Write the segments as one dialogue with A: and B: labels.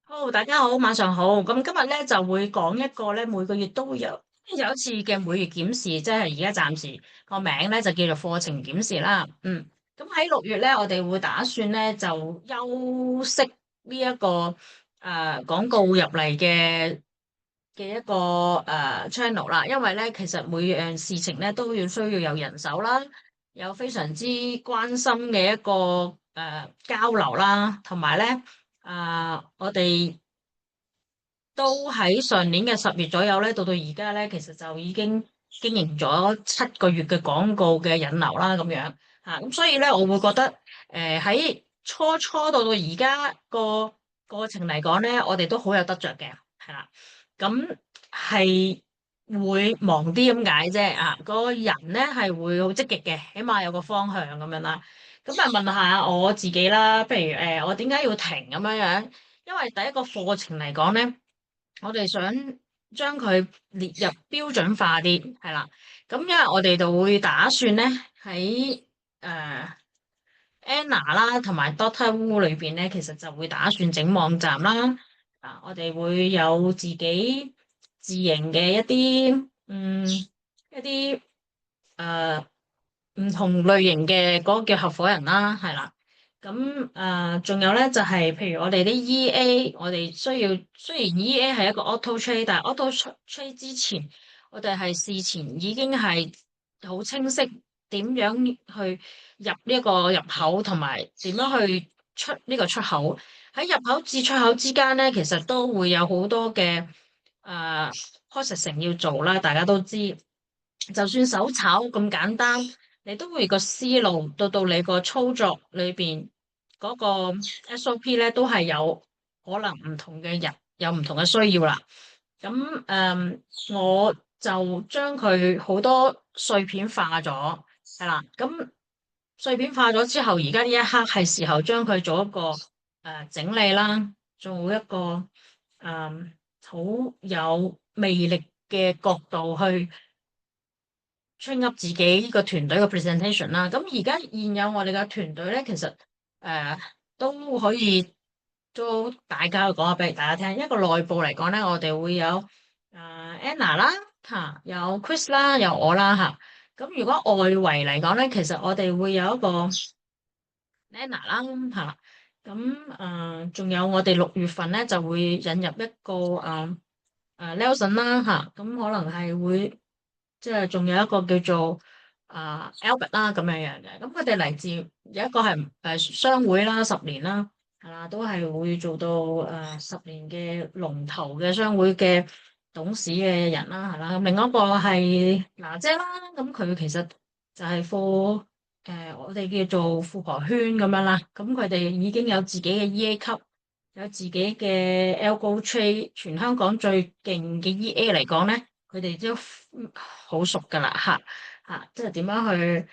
A: 好，大家好，晚上好。咁今日咧就會講一個咧每個月都會有一次嘅每月檢視，即係而家暫時個名咧就叫做課程檢視啦。咁喺6月咧，我哋會打算咧就休息呢一個廣告入嚟嘅一個channel 啦，因為咧其實每樣事情咧都要需要有人手啦，有非常之關心嘅一個交流啦，同埋咧。我哋都喺上年嘅10月左右咧，到而家咧，其實就已經經營咗7個月嘅廣告嘅引流啦，咁樣吓，咁所以咧，我會覺得喺初到而家個過程嚟講咧，我哋都好有得着嘅，係啦，咁係會忙啲咁解啫，個人咧係會好積極嘅，起碼有個方向咁樣啦。咁啊，問下我自己啦，譬如我點解要停咁樣樣？因為第一個課程嚟講咧。我哋想將佢列入標準化啲，係啦。咁因為我哋就會打算咧喺Anna 啦同埋 Doctor Who 裏邊咧，其實就會打算整網站啦。我哋會有自己自營嘅一啲誒唔同類型嘅嗰個叫合夥人啦，係啦。咁仲有咧就係、譬如我哋啲 EA，我哋需要雖然 EA 係一個 auto trade，但係 auto trade 之前，我哋係事前已經係好清晰點樣去入呢個入口，同埋點樣去出呢個出口。喺入口至出口之間咧，其實都會有好多嘅processing 要做啦。大家都知，就算手炒咁簡單，你都會個思路到你個操作裏邊。嗰個 SOP 咧都係有可能唔同嘅人有唔同嘅需要啦。咁我就將佢好多碎片化咗，係啦。咁碎片化咗之後，而家呢一刻係時候將佢做一個整理啦，做一個好有魅力嘅角度去 train up 自己呢個團隊嘅 presentation 啦。咁而家現有我哋嘅團隊咧，其實誒都可以都大家去講下俾大家聽。一個內部嚟講咧，我哋會有Anna 啦嚇，有 Chris 啦，有我啦嚇。咁如果外圍嚟講咧，其實我哋會有一個 Anna 啦嚇。咁仲有我哋6月份咧就會引入一個Nelson 啦嚇。咁可能係會即係仲有一個叫做Albert 啦咁樣樣嘅，咁佢哋嚟自有一個係商會啦，10年啦，係啦，都係會做到10年嘅龍頭嘅商會嘅董事嘅人啦，係啦。咁另一個係娜姐啦，咁佢其實就係我哋叫做富婆圈咁樣啦。咁佢哋已經有自己嘅 EA 級，有自己嘅 Algo Trade，全香港最勁嘅 EA 嚟講咧。佢哋都好熟噶啦，即係點樣去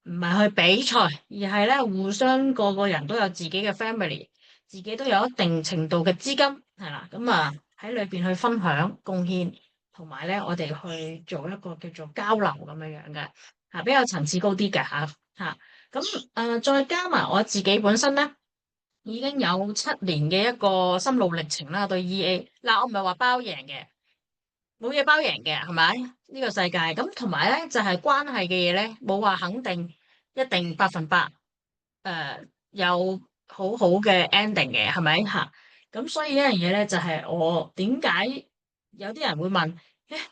A: 唔係去比賽，而係咧互相個個人都有自己嘅 family，自己都有一定程度嘅資金，係啦，咁喺裏邊去分享貢獻，同埋咧我哋去做一個叫做交流咁樣樣嘅，比較層次高啲嘅咁再加埋我自己本身咧。已經有7年嘅一個心路歷程啦，對 EA 嗱，我唔係話包贏嘅。冇嘢包贏嘅，係咪？呢個世界咁，同埋咧就係關係嘅嘢咧，冇話肯定一定100%有好好嘅 ending 嘅，係咪吓？咁所以一樣嘢咧就係我點解有啲人會問，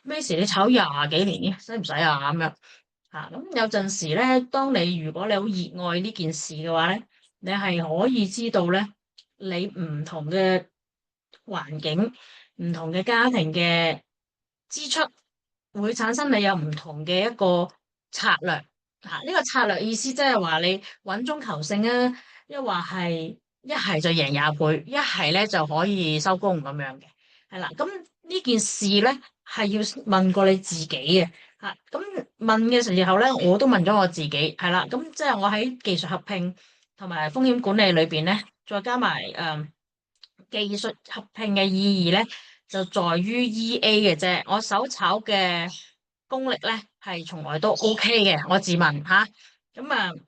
A: 咩時你炒廿幾年嘅，使唔使啊？咁樣咁有陣時咧，當你如果你好熱愛呢件事嘅話咧，你係可以知道咧，你唔同嘅環境、唔同嘅家庭嘅。支出會產生你有唔同嘅一個策略，呢個策略意思即係話你穩中求勝啊，一係就贏20倍，一係咧就可以收工咁樣嘅，係啦。咁呢件事咧係要問過你自己嘅，咁問嘅時候咧，我都問咗我自己，係啦。咁即係我喺技術合併同埋風險管理裏邊咧，再加埋技術合併嘅意義咧。就在於 EA 嘅啫，我手炒嘅功力咧係從來都 OK 嘅，我自問吓，咁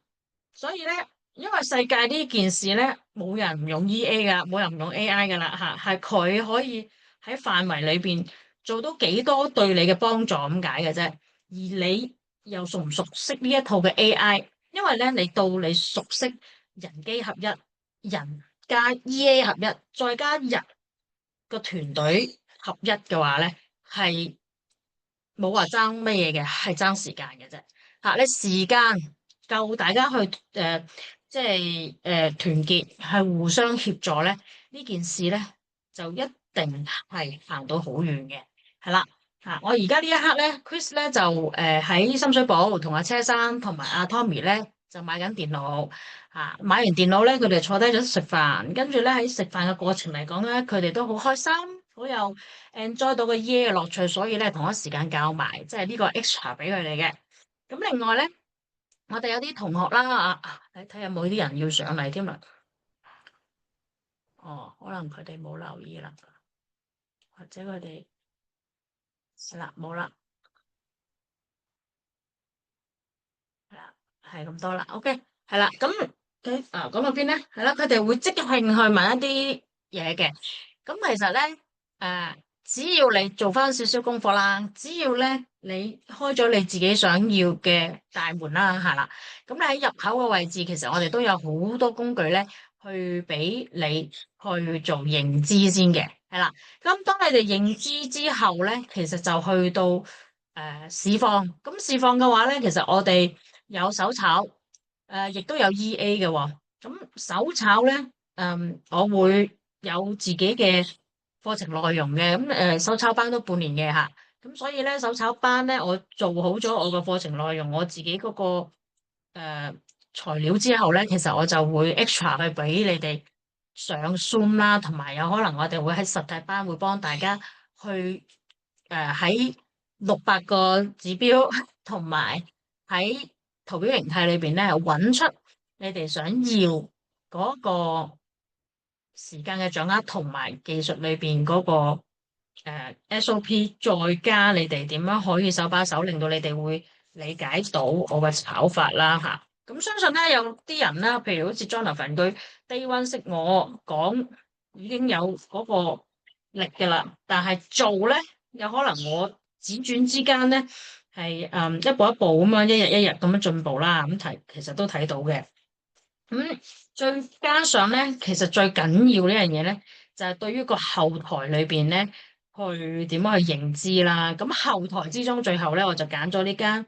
A: 所以咧因為世界呢件事咧，冇人唔用 EA 噶，冇人唔用 AI 噶啦吓，係佢可以喺範圍裏邊做到幾多對你嘅幫助咁解嘅啫。而你又熟唔熟悉呢一套嘅 AI？因為咧，你到你熟悉人機合一、人加 EA 合一，再加人個團隊合一嘅話咧，係冇話爭乜嘢嘅，係爭時間嘅啫。吓，你時間夠大家去即係團結，係互相協助咧，呢件事咧就一定係行到好遠嘅。係啦，吓，我而家呢一刻咧，Chris 咧就喺深水埗同阿車生同埋阿 Tommy 咧就買緊電腦。吓，買完電腦咧，佢哋坐低咗食飯，跟住咧喺食飯嘅過程嚟講咧，佢哋都好開心，好有 enjoy 到個耶嘅樂趣，所以咧同一時間教埋，即係呢個 extra 俾佢哋嘅。咁另外咧，我哋有啲同學啦，你睇有冇啲人要上嚟添啦？哦，可能佢哋冇留意啦，或者佢哋係啦，冇啦，係啦，係咁多啦。OK，係啦，咁講到邊咧？係啦，佢哋會積極興去問一啲嘢嘅。咁其實咧，誒、只要你做翻少少功課啦，只要咧你開咗你自己想要嘅大門啦，係啦，咁你喺入口嘅位置，其實我哋都有好多工具咧，去俾你去做認知先嘅，係啦。咁當你哋認知之後咧，其實就去到市況。咁市況嘅話咧，其實我哋有手炒，亦都有 EA 嘅喎。咁手炒咧，我會有自己嘅課程內容嘅。咁手炒班都半年嘅吓，咁所以咧手炒班咧，我做好咗我個課程內容，我自己嗰個材料之後咧，其實我就會 extra 去俾你哋上 Zoom 啦，同埋有可能我哋會喺實體班會幫大家去喺600個指標同埋喺圖表形態裏邊咧揾出你哋想要嗰個時間嘅掌握同埋技術裏邊嗰個SOP，再加你哋點樣可以手把手令到你哋會理解到我嘅炒法啦吓。咁相信咧有啲人啦，譬如好似 Jonathan 佢 Day One 識我講已經有嗰個力㗎啦，但係做咧有可能我輾轉之間咧係一步一步咁樣一日一日咁樣進步啦，咁其實都睇到嘅。咁再加上咧，其實最緊要呢樣嘢咧，就係對於個後台裏邊咧，去點樣去認知啦。咁後台之中，最後咧，我就揀咗呢間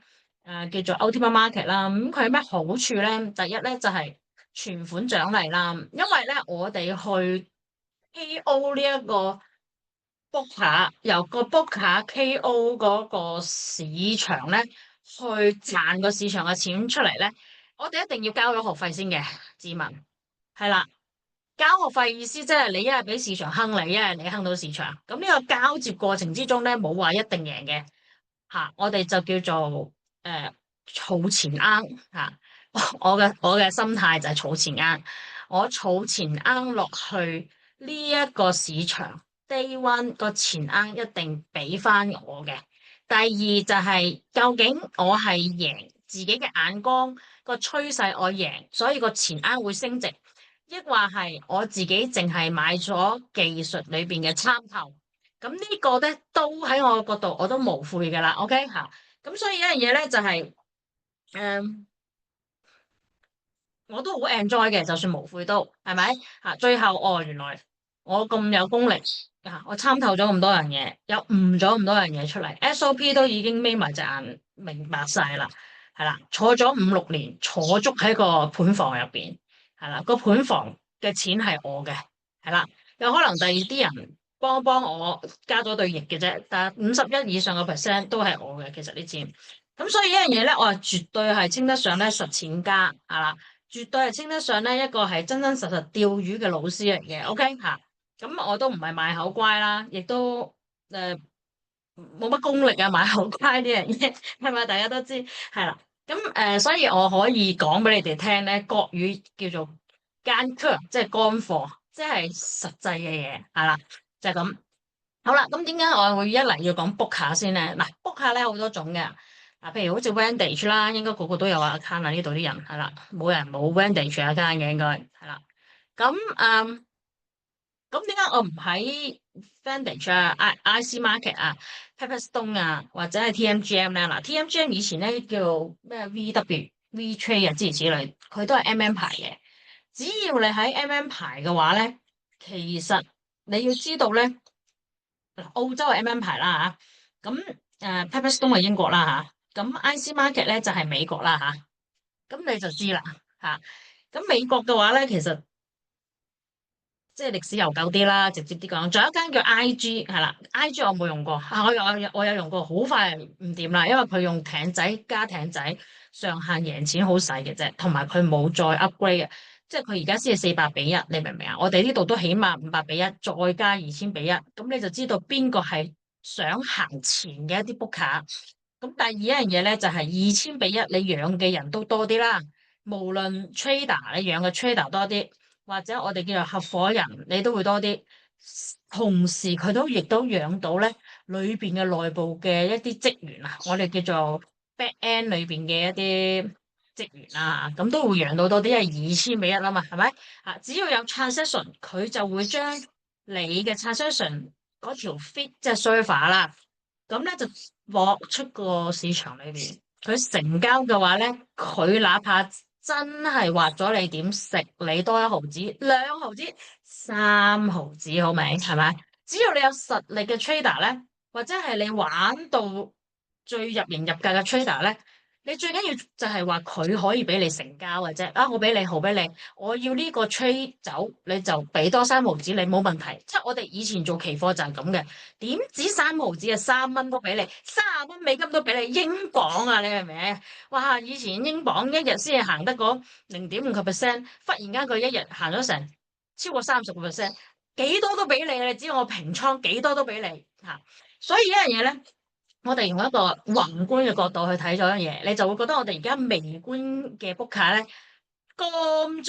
A: 叫做 Ultimate Market 啦。咁佢有咩好處咧？第一咧就係存款獎勵啦，因為咧我哋去 KO 呢一個 book 卡，由個 book 卡 KO 嗰個市場咧，去賺個市場嘅錢出嚟咧。我哋一定要交咗學費先嘅，自問係啦。交學費意思即係你一係俾市場坑你，一係你坑到市場。咁呢個交接過程之中咧，冇話一定贏嘅吓。我哋就叫做儲錢罌吓。我嘅心態就係儲錢罌。我儲錢罌落去呢一個市場，Day One 個錢罌一定俾翻我嘅。第二就係究竟我係贏自己嘅眼光個趨勢，我贏，所以個錢罌會升值，抑或係我自己淨係買咗技術裏邊嘅參透，咁呢個咧都喺我角度我都無悔噶啦，OK 吓。咁所以一樣嘢咧就係、誒我都好 enjoy 嘅，就算無悔都係咪吓？最後原來我咁有功力我參透咗咁多樣嘢，又悟咗咁多樣嘢出嚟，SOP 都已經眯埋隻眼明白晒啦，係啦，坐咗5、6年，坐足喺個盤房入邊，係啦，個盤房嘅錢係我嘅，係啦，有可能第二啲人幫我加咗對翼嘅啫，但係51以上嘅 percent 都係我嘅，其實呢錢，咁所以一樣嘢咧，我係絕對係稱得上咧實踐家，係啦。絕對係稱得上咧一個係真真實實釣魚嘅老師嚟嘅，OK 吓，咁我都唔係賣口乖啦，亦都冇乜功力啊，賣口乖呢樣嘢係咪？大家都知係啦，咁所以我可以講俾你哋聽咧，國語叫做乾貨，即係乾貨，即係實際嘅嘢，係啦，就係咁。好啦，咁點解我會一嚟要講 book 卡先咧？嗱，book 卡咧好多種嘅。譬如好似 Vantage 啦，應該個個都有 account 啊，呢度啲人係啦，冇人冇 Vantage account 嘅應該係啦。咁咁點解我唔喺 Vantage 啊、IC Market 啊、Pepperstone 啊或者係 TMGM 咧？嗱，TMGM 以前咧叫咩 VW、VTrade 啊諸如此類，佢都係 MM 牌嘅。只要你喺 MM 牌嘅話咧，其實你要知道咧，澳洲係 MM 牌啦吓，咁Pepperstone 係英國啦吓，咁 IC Market 咧就係美國啦吓，咁你就知啦吓。咁美國嘅話咧，其實即係歷史悠久啲啦，直接啲講。仲有一間叫 IG 係啦，IG 我冇用過，我有用過，好快唔掂啦，因為佢用艇仔加艇仔上限贏錢好細嘅啫，同埋佢冇再 upgrade 嘅，即係佢而家先係400比1，你明唔明啊？我哋呢度都起碼500比1，再加2000比1，咁你就知道邊個係想行前嘅一啲 book 卡。咁第二一樣嘢咧就係2000比1，你養嘅人都多啲啦，無論 trader 你養嘅 trader 多啲。或者我哋叫做合夥人，你都會多啲。同時佢都亦都養到咧裏邊嘅內部嘅一啲職員啊，我哋叫做 back end 裏邊嘅一啲職員啊，咁都會養到多啲，因為2000比1啊嘛，係咪？啊，只要有 transaction，佢就會將你嘅 transaction 嗰條 feed 即係 server 啦，咁咧就落出個市場裏邊。佢成交嘅話咧，佢哪怕真係話咗你點食，你多1毫子、2毫子、3毫子，好未？係咪？只要你有實力嘅 trader 咧，或者係你玩到最入型入格嘅 trader 咧，你最緊要就係話佢可以俾你成交嘅啫。啊，我俾你號俾你，我要呢個 trade 走，你就俾多3毫子你冇問題。即係我哋以前做期貨就係咁嘅，點止3毫子啊，3蚊都俾你，30蚊美金都俾你，英鎊啊，你明唔明？哇！以前英鎊一日先係行得嗰0.5%，忽然間佢一日行咗成超過30%，幾多都俾你，你只要我平倉幾多都俾你嚇。所以一樣嘢咧。我哋用一個宏觀嘅角度去睇咗樣嘢，你就會覺得我哋而家微觀嘅 book 卡咧，咁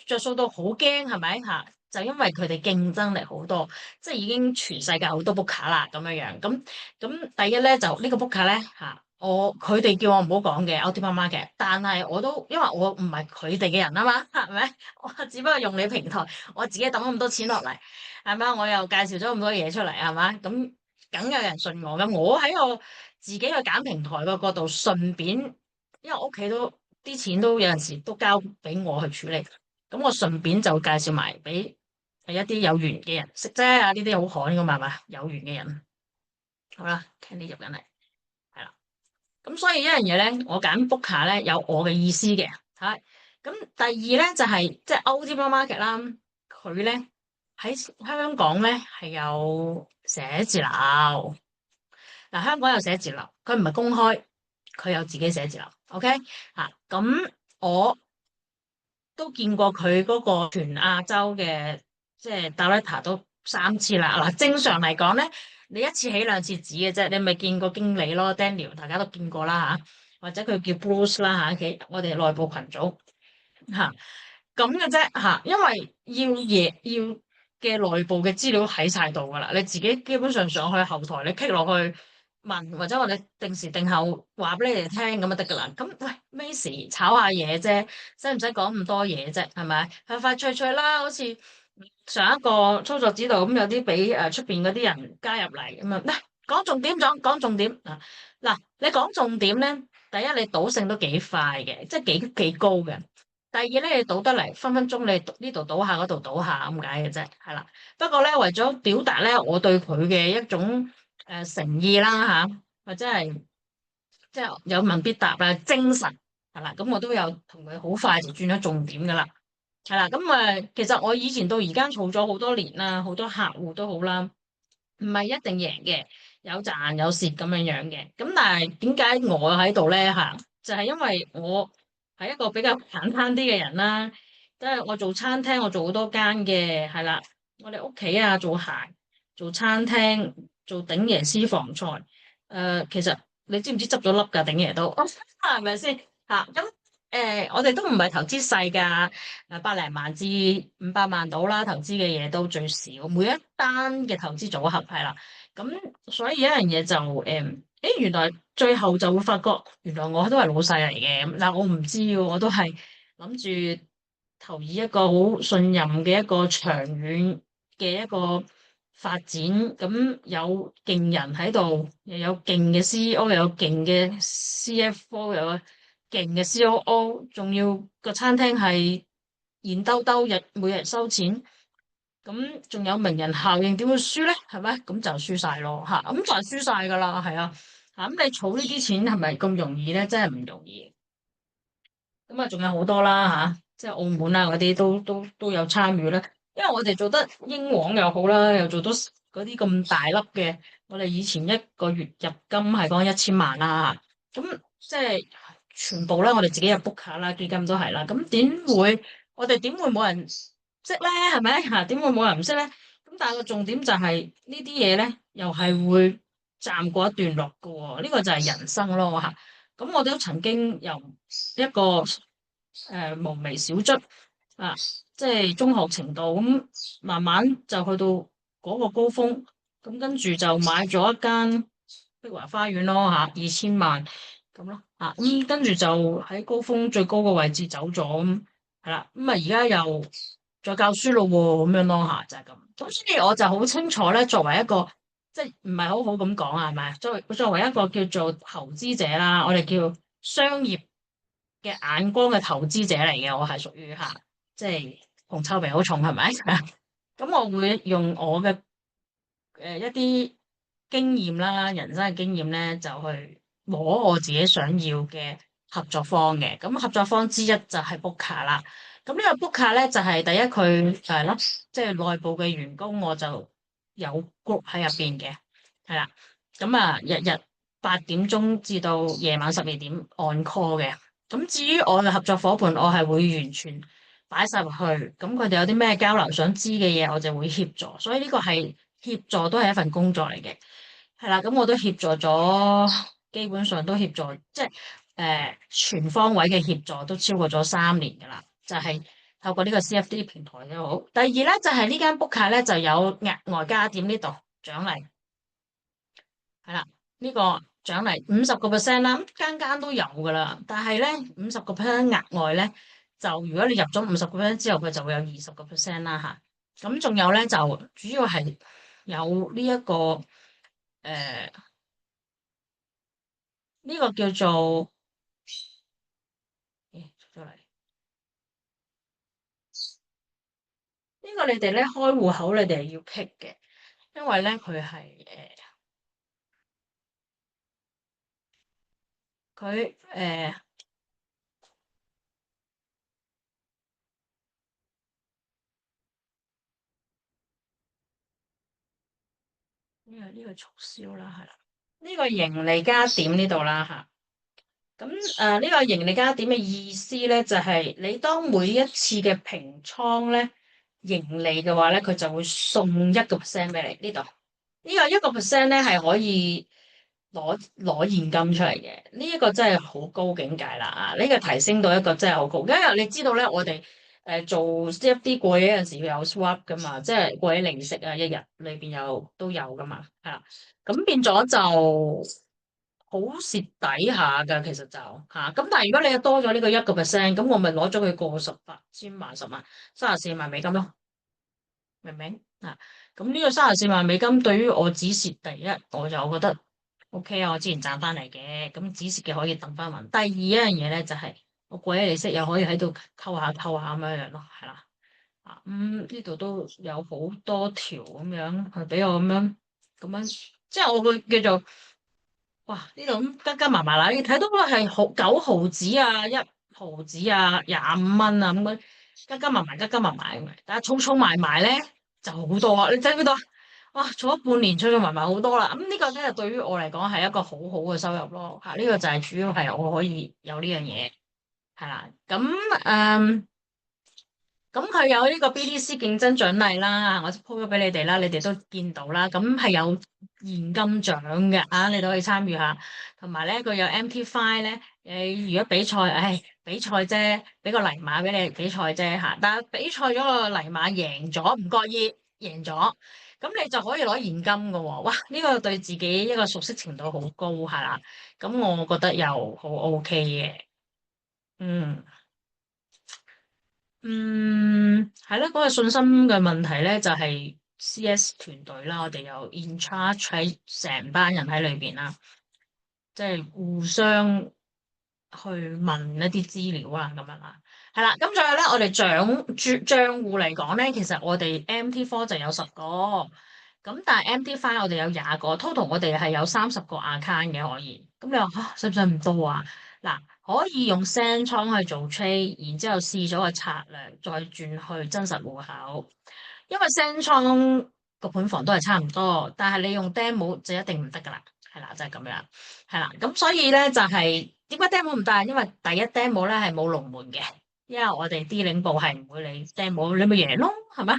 A: 着數到好驚，係咪吓？就因為佢哋競爭力好多，即係已經全世界好多 book 卡啦，咁樣樣。咁第一咧就呢個 book 卡咧吓，佢哋叫我唔好講嘅 Ultimate Market，但係我都因為我唔係佢哋嘅人啊嘛，係咪？我只不過用你平台，我自己抌咁多錢落嚟，係咪？我又介紹咗咁多嘢出嚟，係嘛？咁。梗有人信我嘅，我喺我自己去揀平台嘅角度，順便，因為我屋企都啲錢都有陣時都交俾我去處理，咁我順便就介紹埋俾係一啲有緣嘅人識啫，啊呢啲好罕噶嘛，係嘛？有緣嘅人，好啦，聽啲入緊嚟，係啦，咁所以一樣嘢咧，我揀 book 卡咧有我嘅意思嘅，吓，咁第二咧就係、即係 Ultimate Market 啦，佢咧喺香港咧係有寫字樓。嗱，香港有寫字樓，佢唔係公開，佢有自己寫字樓。OK，咁我都見過佢嗰個全亞洲嘅即係 director 都3次啦。嗱，正常嚟講咧，你一次起兩次止嘅啫。你咪見過經理咯，Daniel，大家都見過啦嚇，或者佢叫 Bruce 啦嚇，我哋內部群組嚇咁嘅啫嚇，因為要嘅內部嘅資料喺晒度噶啦，你自己基本上上去後台你 click 落去。問或者我哋定時定候話俾你哋聽咁就得噶啦。咁喂，咩事炒下嘢啫，使唔使講咁多嘢啫？係咪？快快脆脆啦，好似上一個操作指導咁，有啲俾出邊嗰啲人加入嚟咁啊。嗱，講重點講重點啊。嗱，你講重點咧，第一你賭性都幾快嘅，即係幾高嘅。第二咧，你賭得嚟分分鐘你呢度賭下嗰度賭下咁解嘅啫，係啦。不過咧，為咗表達咧，我對佢嘅一種誠意啦吓，或者係即係有問必答啦，精神係啦，咁我都有同佢好快就轉咗重點噶啦，係啦，咁其實我以前到而家儲咗好多年啦，好多客戶都好啦，唔係一定贏嘅，有賺有蝕咁樣樣嘅，咁但係點解我喺度咧吓？就係因為我係一個比較簡單啲嘅人啦，即係我做餐廳，我做好多間嘅，係啦，我哋屋企啊做鞋，做餐廳。做鼎爺私房菜，其實你知唔知執咗笠㗎鼎爺都，係咪先嚇？咁我哋都唔係投資細㗎，百零萬至500萬到啦，投資嘅嘢都最少，每一單嘅投資組合係啦。咁所以一樣嘢就原來最後就會發覺，原來我都係老細嚟嘅。嗱，我唔知喎，我都係諗住投以一個好信任嘅一個長遠嘅一個發展。咁有勁人喺度，又有勁嘅 CEO，又有勁嘅 CFO，又有勁嘅 COO，仲要個餐廳係現兜兜日每日收錢。咁仲有名人效應，點會輸咧？係咪？咁就輸晒咯，吓，咁就係輸晒噶啦，係啊，吓，咁你儲呢啲錢係咪咁容易咧？真係唔容易。咁啊，仲有好多啦，吓，即係澳門啊嗰啲都有參與啦。因為我哋做得英皇又好啦，又做到嗰啲咁大粒嘅，我哋以前一個月入金係講1000萬啦，咁即係全部咧，我哋自己有 book 卡啦，基金都係啦。咁我哋點會冇人識咧？係咪吓？點會冇人唔識咧？咁但係個重點就係呢啲嘢咧，又係會暫過一段落噶喎。呢個就係人生咯吓。咁我哋都曾經由一個無名小卒啊，即係中學程度咁，慢慢就去到嗰個高峰，咁跟住就買咗一間碧華花園咯吓，2000萬咁咯啊，咁跟住就喺高峰最高個位置走咗，咁係啦，咁啊而家又再教書咯喎，咁樣咯吓，就係咁。咁所以我就好清楚咧，作為一個即係唔係好好咁講啊，係咪？作為一個叫做投資者啦，我哋叫商業嘅眼光嘅投資者嚟嘅，我係屬於吓，即係銅臭味好重，係咪？咁我會用我嘅一啲經驗啦，人生嘅經驗咧，就去摸我自己想要嘅合作方嘅。咁合作方之一就係 book 卡啦。咁呢個 book 卡咧就係第一佢係啦，即係內部嘅員工我就有 group 喺入邊嘅，係啦。咁啊，日日8點鐘至到夜晚12點按 call 嘅。咁至於我嘅合作伙伴，我係會完全擺晒入去。咁佢哋有啲咩交流想知嘅嘢，我就會協助。所以呢個係協助都係一份工作嚟嘅，係啦。咁我都協助咗，基本上都協助，即係全方位嘅協助都超過咗3年噶啦。就係透過呢個 CFD 平台都好。第二咧就係呢間 book 卡咧就有額外加點呢度獎勵。係啦，呢個獎勵50%啦，間間都有噶啦。但係咧50%額外咧，就如果你入咗50%之後，佢就會有20%啦吓。咁仲有咧就主要係有呢一個呢個叫做出咗嚟呢個你哋咧開戶口你哋係要 pick 嘅，因為咧佢呢個促銷啦，係啦，呢個盈利加點呢度啦吓。咁呢個盈利加點嘅意思咧，就係你當每一次嘅平倉咧盈利嘅話咧，佢就會送1% 俾你呢度。呢個1% 咧係可以攞現金出嚟嘅。呢一個真係好高境界啦啊！呢個提升到一個真係好高，因為你知道咧，我哋做 CFD 過夜有陣時要有 swap 噶嘛，即係過夜利息啊，一日裏邊都有噶嘛，係啦。咁變咗就好蝕底下噶，其實就吓咁。但係如果你多咗呢個1%，咁我咪攞咗佢過18千萬、10萬、34萬美金咯，明唔明啊？咁呢個34萬美金對於我止蝕第一，我就覺得 OK 啊，我之前賺翻嚟嘅，咁止蝕嘅可以等翻還。第二一樣嘢咧就係、我過咗利息又可以喺度溝下咁樣樣咯，係啦。啊，呢度都有好多條咁樣，係俾我咁樣，即係我會叫做。哇！呢度咁加加埋埋啦，你睇到啦係9毫子啊、1毫子啊、25蚊啊咁樣加加埋埋，但係儲儲埋埋咧就好多啊！你睇唔睇到啊？哇！儲咗半年，儲儲埋埋好多啦。咁呢個咧對於我嚟講係一個好好嘅收入咯。吓，呢個就係主要係我可以有呢樣嘢係啦。咁佢有呢個 BDC 競爭獎勵啦，我 po 咗俾你哋啦，你哋都見到啦。咁係有現金獎嘅啊，你都可以參與下。同埋咧，佢有 MT5咧，如果比賽，比賽啫，俾個泥馬俾你比賽啫吓。但係比賽咗個泥馬贏咗，唔覺意贏咗，咁你就可以攞現金㗎喎。哇！呢個對自己一個熟悉程度好高，係啦。咁我覺得又好 OK 嘅。嗯嗯，係啦，嗰個信心嘅問題咧，就係 CS 團隊啦，我哋有 in charge 喺成班人喺裏邊啦，即係互相去問一啲資料啊，咁樣啦。係啦，咁仲有咧，我哋賬戶嚟講咧，其實我哋 MT4就有10個，咁但係 MT5我哋有20個，total 我哋係有30個 account 嘅可以。咁你話吓，使唔使咁多啊？嗱，可以用 send 倉去做 trade，然之後試咗個策略，再轉去真實戶口。因為 send 倉個盤房都係差唔多，但係你用 demo 就一定唔得噶啦，係啦，就係咁樣，係啦。咁所以咧就係點解 demo 唔得？因為第一 demo 咧係冇龍門嘅，因為我哋啲領部係唔會理 demo，你咪贏咯，係咪？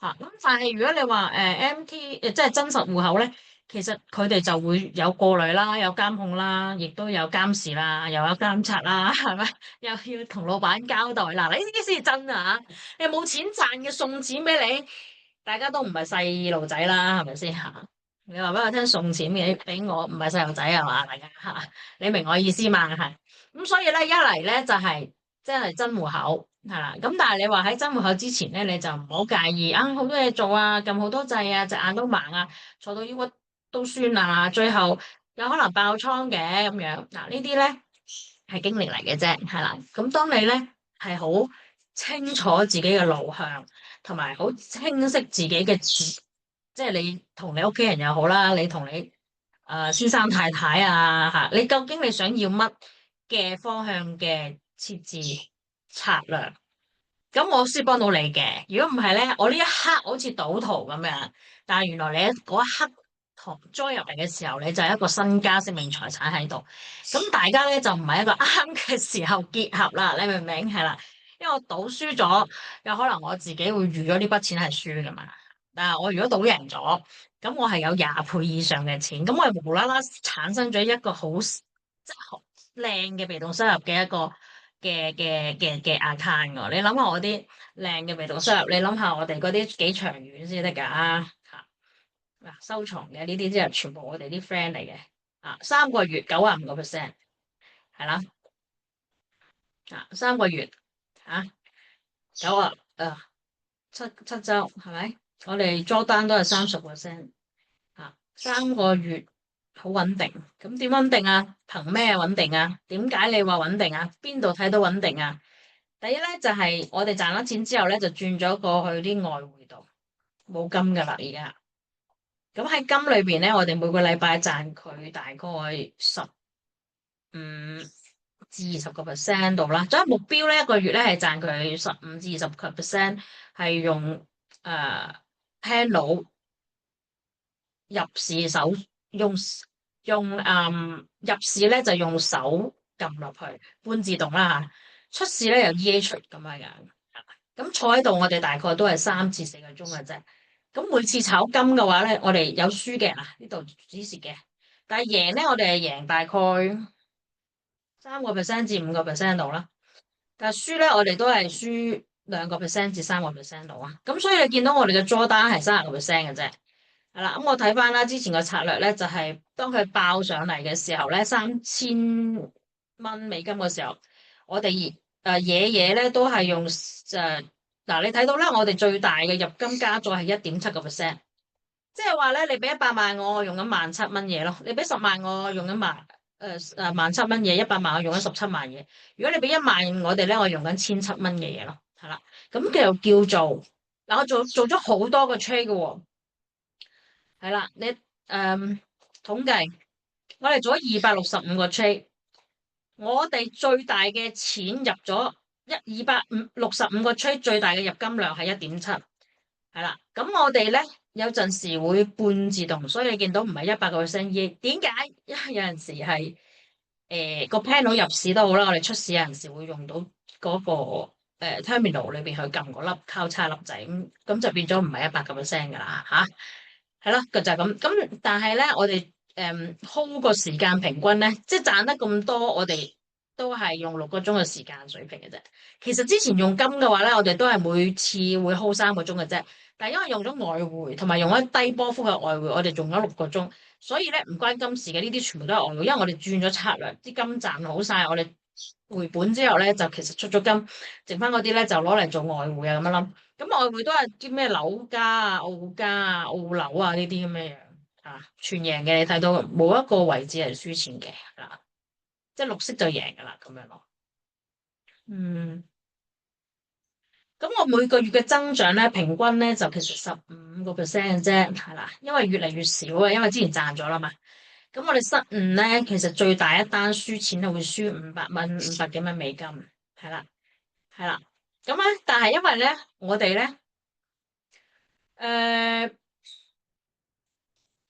A: 嚇咁，但係如果你話MT 即係真實戶口咧，其實佢哋就會有過濾啦，有監控啦，亦都有監視啦，又有監察啦，係咪？又要同老闆交代嗱，你呢啲先係真啊！你冇錢賺嘅送錢俾你，大家都唔係細路仔啦，係咪先嚇？你話俾我聽送錢俾我，唔係細路仔係嘛？大家嚇，你明我意思嘛？係咁，所以咧一嚟咧就係即係真戶口係啦。咁但係你話喺真戶口之前咧，你就唔好介意啊，好多嘢做啊，撳好多掣啊，隻眼都盲啊，坐到腰骨都酸啊，最後有可能爆倉嘅咁樣嗱，呢啲咧係經歷嚟嘅啫，係啦。咁當你咧係好清楚自己嘅路向，同埋好清晰自己嘅即係你同你屋企人又好啦，你同你先生太太啊嚇，你究竟你想要乜嘅方向嘅設置策略？咁我先幫到你嘅。如果唔係咧，我呢一刻好似賭徒咁樣，但係原來你嗰一刻同 join 入嚟嘅時候，你就係一個身家性命財產喺度。咁大家咧就唔係一個啱嘅時候結合啦，你明唔明？係啦，因為我賭輸咗，有可能我自己會預咗呢筆錢係輸噶嘛。但係我如果賭贏咗，咁我係有20倍以上嘅錢，咁我係無啦啦產生咗一個好即係好靚嘅被動收入嘅一個嘅 account 㗎。你諗下我啲靚嘅被動收入，你諗下我哋嗰啲幾長遠先得㗎嚇。嗱，收藏嘅呢啲即係全部我哋啲 friend 嚟嘅啊，3個月95%係啦，啊3個月嚇7周係咪？我哋 drawdown 都係30%啊，3個月好穩定。咁點穩定啊？憑咩穩定啊？點解你話穩定啊？邊度睇到穩定啊？第一咧就係我哋賺咗錢之後咧就轉咗過去啲外匯度，冇金噶啦而家。咁喺金裏邊咧，我哋每個禮拜賺佢大概15至20個%度啦。所以目標咧一個月咧係賺佢15至20個%，係用panel 入市手用入市咧就用手撳落去半自動啦嚇，出市咧由 EA 出咁樣樣。咁坐喺度我哋大概都係3至4個鐘嘅啫。咁每次炒金嘅話咧，我哋有輸嘅嗱，呢度指示嘅，但係贏咧我哋係贏大概3%至5%度啦。但係輸咧我哋都係輸2%至3%度啊。咁所以你見到我哋嘅 drawdown 係30%嘅啫。係啦，咁我睇翻啦，之前個策略咧就係當佢爆上嚟嘅時候咧，3000蚊美金嘅時候，我哋嘢嘢咧都係用嗱，你睇到啦，我哋最大嘅入金加咗係1.7%，即係話咧，你俾100萬我用緊17,000嘢咯，你俾10萬我用緊17,000嘢，100萬我用緊17萬嘢。如果你俾1萬我哋咧，我用緊1,700嘅嘢咯，係啦，咁就叫做嗱，我做咗好多個 trade 嘅喎。係啦，你統計，我哋做咗265個 trade，我哋最大嘅錢入咗265個 trade，最大嘅入金量係1.7，係啦。咁我哋咧有陣時會半自動，所以你見到唔係100%益。點解？因為有陣時係個 panel 入市都好啦，我哋出市有陣時會用到嗰個terminal 裏邊去撳嗰粒交叉粒仔，咁就變咗唔係100%噶啦吓。係咯，就係咁。但係咧，我哋hold 個時間平均咧，即係賺得咁多，我哋都係用6個鐘嘅時間水平嘅啫。其實之前用金嘅話咧，我哋都係每次會 hold 3個鐘嘅啫。但係因為用咗外匯同埋用咗低波幅嘅外匯，我哋用咗6個鐘，所以咧唔關金事嘅，呢啲全部都係外匯，因為我哋轉咗策略，啲金賺好晒，我哋回本之後咧就其實出咗金，剩翻嗰啲咧就攞嚟做外匯啊咁樣啦。咁外匯都係啲咩樓價啊、澳加啊、澳樓啊呢啲咁嘅樣啊，全贏嘅。你睇到冇一個位置係輸錢嘅嗱，即係綠色就贏噶啦咁樣咯。嗯。咁我每個月嘅增長咧，平均咧就其實15%嘅啫，係啦，因為越嚟越少啊，因為之前賺咗啦嘛。咁我哋失誤咧，其實最大一單輸錢係會輸500蚊，500幾蚊美金，係啦，係啦。咁咧，但係因為咧，我哋咧，誒、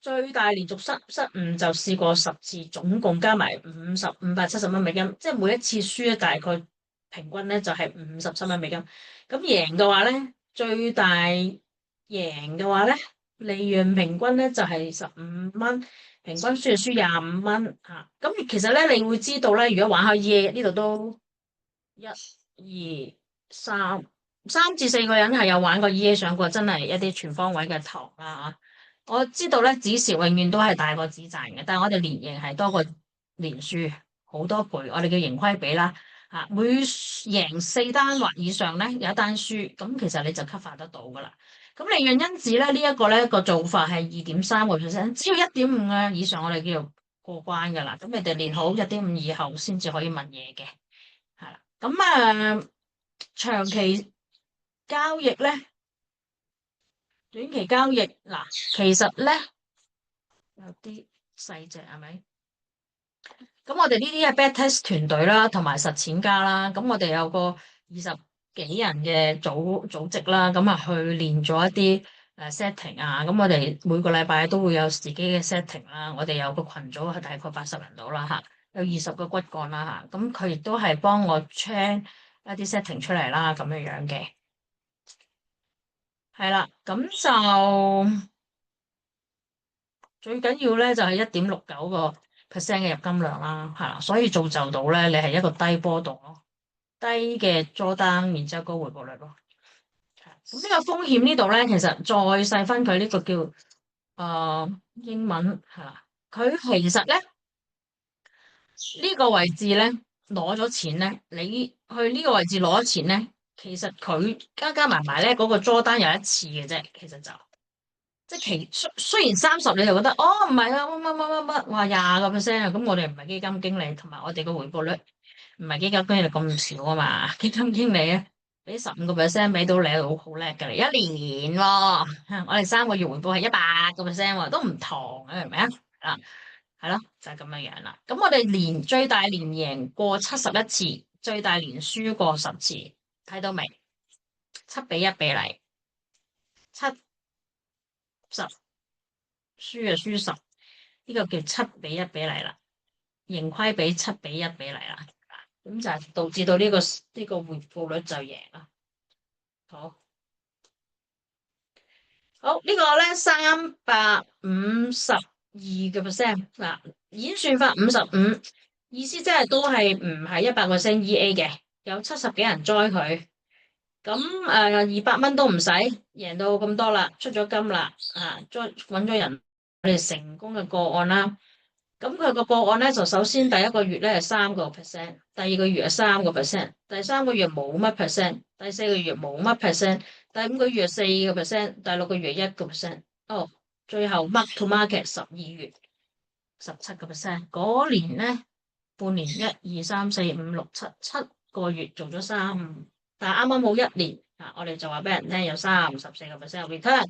A: 最大連續失誤就試過10次，總共加埋570蚊美金，即係每一次輸咧大概平均咧就係57蚊美金。咁贏嘅話咧，最大贏嘅話咧，利潤平均咧就係15蚊，平均輸就輸25蚊嚇。咁其實咧，你會知道咧，如果玩開耶呢度都1、2、3、3至4個人係有玩過 EA 上過，真係一啲全方位嘅堂啦嚇。我知道咧，止蝕永遠都係大過止賺嘅，但係我哋連贏係多過連輸好多倍，我哋叫盈虧比啦嚇。每贏4單或以上咧，有一單輸，咁其實你就 cover 得到噶啦。咁利潤因子咧，呢一個咧個做法係2.3%，只要1.5啊以上，我哋叫做過關噶啦。咁你哋練好1.5以後先至可以問嘢嘅，係啦。咁長期交易咧，短期交易嗱，其實咧。有啲細隻係咪？咁我哋呢啲係 backtest 團隊啦，同埋實踐家啦。咁我哋有個20幾人嘅組織啦，咁啊去練咗一啲setting 啊。咁我哋每個禮拜都會有自己嘅 setting 啦。我哋有個群組係大概80人到啦嚇，有20個骨幹啦嚇。咁佢亦都係幫我 train 一啲 setting 出嚟啦，咁樣樣嘅。係啦，咁就。最緊要咧就係1.69%嘅入金量啦，係啦，所以造就到咧你係一個低波動咯，低嘅 drawdown，然之後高回報率咯。咁呢個風險呢度咧，其實再細分佢呢個叫英文係啦，佢其實咧呢個位置咧攞咗錢咧，你去呢個位置攞咗錢咧，其實佢加加埋埋咧嗰個 drawdown 有一次嘅啫，其實就。即係雖然30你就覺得哦唔係啊乜話20%啊，咁我哋唔係基金經理，同埋我哋個回報率唔係基金經理咁少啊嘛，基金經理咧俾15%俾到你好叻噶啦，一年喎，我哋3個月回報係100%喎，都唔同啊，明唔明啊？啊，係咯，就係咁樣樣啦。咁我哋最大連贏過71次，最大連輸過10次，睇到未？7:1比例，70輸就輸10，呢個叫7:1比例啦，盈虧比7:1比例啦，咁就係導致到呢個回報率就贏啦。好，好呢個咧352%嗱，演算法55，意思即係都係唔係100% EA 嘅，有70幾人 join 佢，咁200蚊都唔使，贏到咁多啦，出咗金啦，再揾咗人，我哋成功嘅個案啦。咁佢個個案咧，就首先第一個月咧係3%，第二個月係3%，第三個月冇乜 percent，第四個月冇乜 percent，第五個月4%，第六個月1%。哦，最後 mark to market 12月17%。嗰年咧，半年1、2、3、4、5、6、7，7個月做咗3，但係啱啱好一年我哋就話俾人聽有34% return。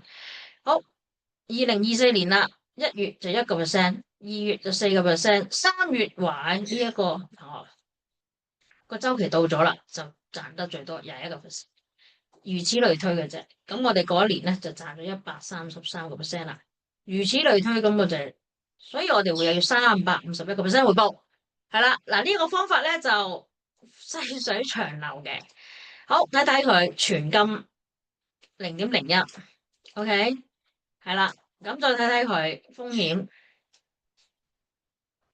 A: 好，2024年啦。1月就1%，2月就4%，3月話呢一個個週期到咗啦，就賺得最多21%，如此類推嘅啫。咁我哋嗰一年咧就賺咗133%啦，如此類推咁我就，所以我哋會有351%回報。係啦，嗱呢個方法咧就細水長流嘅。好，睇睇佢全金0.01，OK，係啦，咁再睇睇佢風險。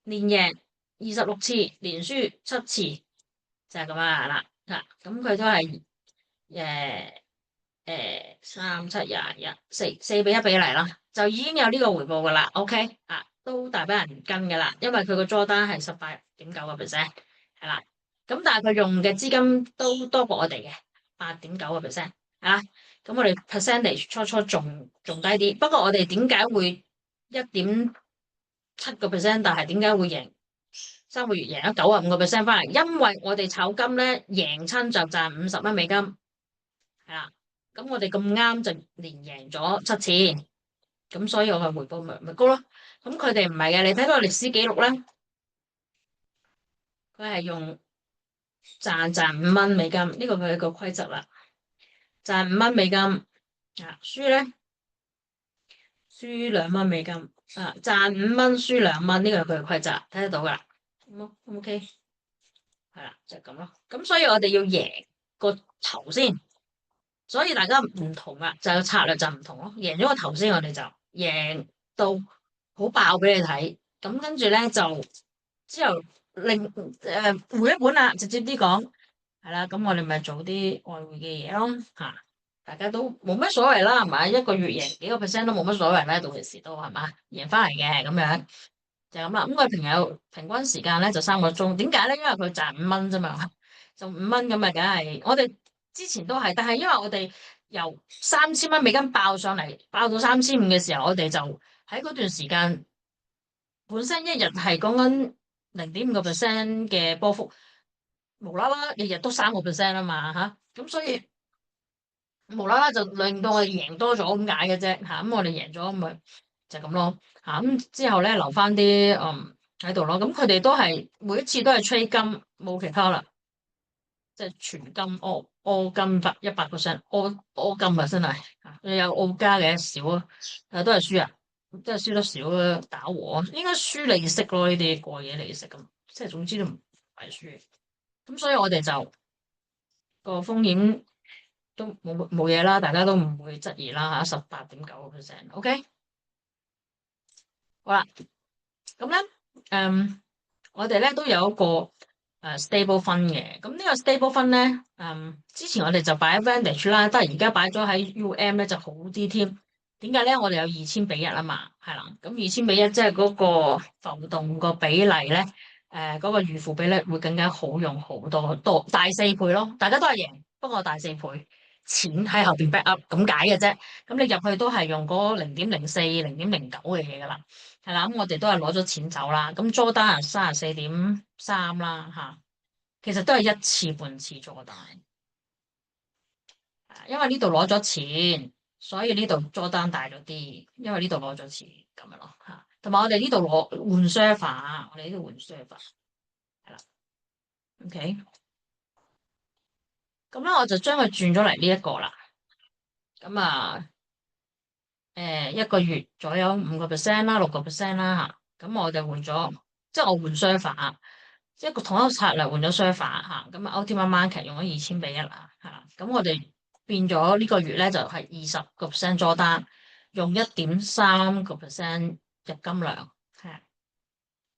A: 連贏26次，連輸7次，就係咁樣啦。咁佢都係誒3、7、21、4比1比例啦，就已經有呢個回報噶啦。OK 都大把人跟噶啦，因為佢個 drawdown 係18.9%，係啦。咁但係佢用嘅資金都多過我哋嘅8.9%啊。咁我哋 percentage 初初仲低啲，不過我哋點解會1.7%，但係點解會贏3個月贏咗95%翻嚟？因為我哋炒金咧贏親就賺50蚊美金，係啦。咁我哋咁啱就連贏咗7次，咁所以我嘅回報咪高咯。咁佢哋唔係嘅，你睇個歷史記錄咧，佢係用賺5蚊美金，呢個佢個規則啦。賺5蚊美金輸咧輸2蚊美金賺5蚊輸2蚊，呢個係佢嘅規則，睇得到噶啦。OK，係啦，就係咁咯。咁所以我哋要贏個頭先。所以大家唔同啦，就係個策略就唔同咯。贏咗個頭先，我哋就贏到好爆俾你睇。咁跟住咧就之後回一本啦，直接啲講係啦。咁我哋咪做啲外匯嘅嘢咯吓，大家都冇乜所謂啦，係咪？一個月贏幾個 percent 都冇乜所謂咧，到其時都係嘛，贏翻嚟嘅咁樣就咁啦。咁佢平均時間咧就3個鐘，點解咧？因為佢賺5蚊啫嘛，就5蚊咁咪梗係我哋。之前都係，但係因為我哋由3000蚊美金爆上嚟，爆到3500嘅時候，我哋就喺嗰段時間本身一日係講緊0.5%嘅波幅，無啦啦日日都3% 啊嘛吓，咁所以無啦啦就令到我哋贏多咗咁解嘅啫吓，咁我哋贏咗咪就咁咯吓，咁之後咧留翻啲喺度咯，咁佢哋都係每一次都係吹金，冇其他啦。即係全金all金100%all 金啊，真係有澳加嘅少啊，但係都係輸啊，即係輸得少啊，打和應該輸利息咯，呢啲過夜利息咁，即係總之都唔係輸，咁所以我哋就個風險都冇嘢啦，大家都唔會質疑啦吓，18.9%，OK，好啦，咁咧我哋咧都有一個。stable fund 嘅，咁呢個 stable fund 咧，之前我哋就擺喺 Vantage 啦，但係而家擺咗喺 UM 咧就好啲添。點解咧？我哋有2000比1啊嘛，係啦，咁2000比1即係嗰個浮動個比例咧，嗰個預付比例會更加好用好多大4倍咯，大家都係贏，不過大4倍，錢喺後邊 back up 咁解嘅啫。咁你入去都係用嗰0.04、0.09嘅嘢噶啦。係啦，咁我哋都係攞咗錢走啦。咁 drawdown 34.3啦，吓，其實都係一次半次 drawdown。因為呢度攞咗錢，所以呢度 drawdown大咗啲。因為呢度攞咗錢咁樣咯，吓。同埋我哋呢度換 server，我哋呢度換 server 係啦。OK，咁咧我就將佢轉咗嚟呢一個啦。咁一個月左右5% 啦，6% 啦吓。咁我哋換咗，即係我換 server。即係個同一個策略換咗 server 吓，咁啊 Ultimate Market 用咗2000比1啦，係啦，咁我哋變咗呢個月咧就係20% 咗單，用1.3% 入金量，係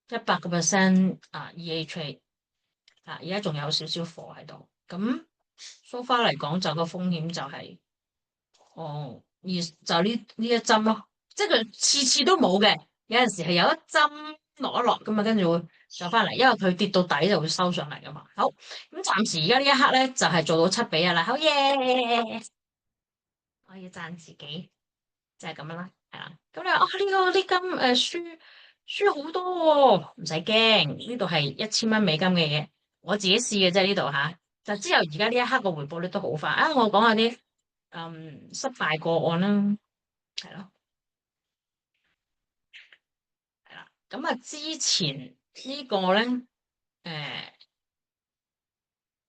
A: 100% EA trade 而家仲有少少貨喺度，咁 so far 嚟講就個風險就係就呢一針咯，即係佢次次都冇嘅，有陣時係有一針落一落咁啊，跟住會上翻嚟，因為佢跌到底就會收上嚟噶嘛。好，咁暫時而家呢一刻咧就係做到7比1啦，好耶！我要讚自己，就係咁樣啦，係啦。咁你話呢個啲金輸好多喎，唔使驚，呢度係1000蚊美金嘅嘢，我自己試嘅啫呢度吓。就之後而家呢一刻個回報率都好快啊！我講下啲失敗個案啦，係咯。係啦，咁之前呢個咧，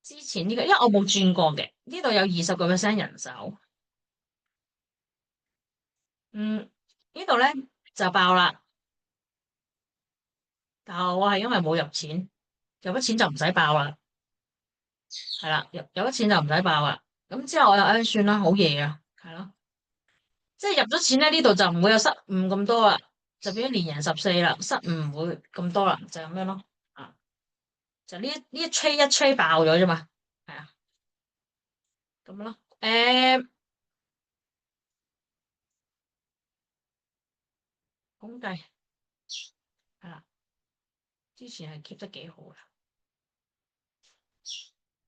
A: 之前呢個，因為我冇轉過嘅，呢度有20% 人手，呢度咧就爆啦，但係我係因為冇入錢，入咗錢就唔使爆啦，係啦，入咗錢就唔使爆啦，咁之後我又算啦，好夜啊，係咯，即係入咗錢咧，呢度就唔會有失誤咁多啦，就變咗連贏14啦，失誤唔會咁多啦，就咁樣咯，就呢一吹一吹爆咗啫嘛，係啊，咁咯。統計係啦，之前係 keep 得幾好嘅。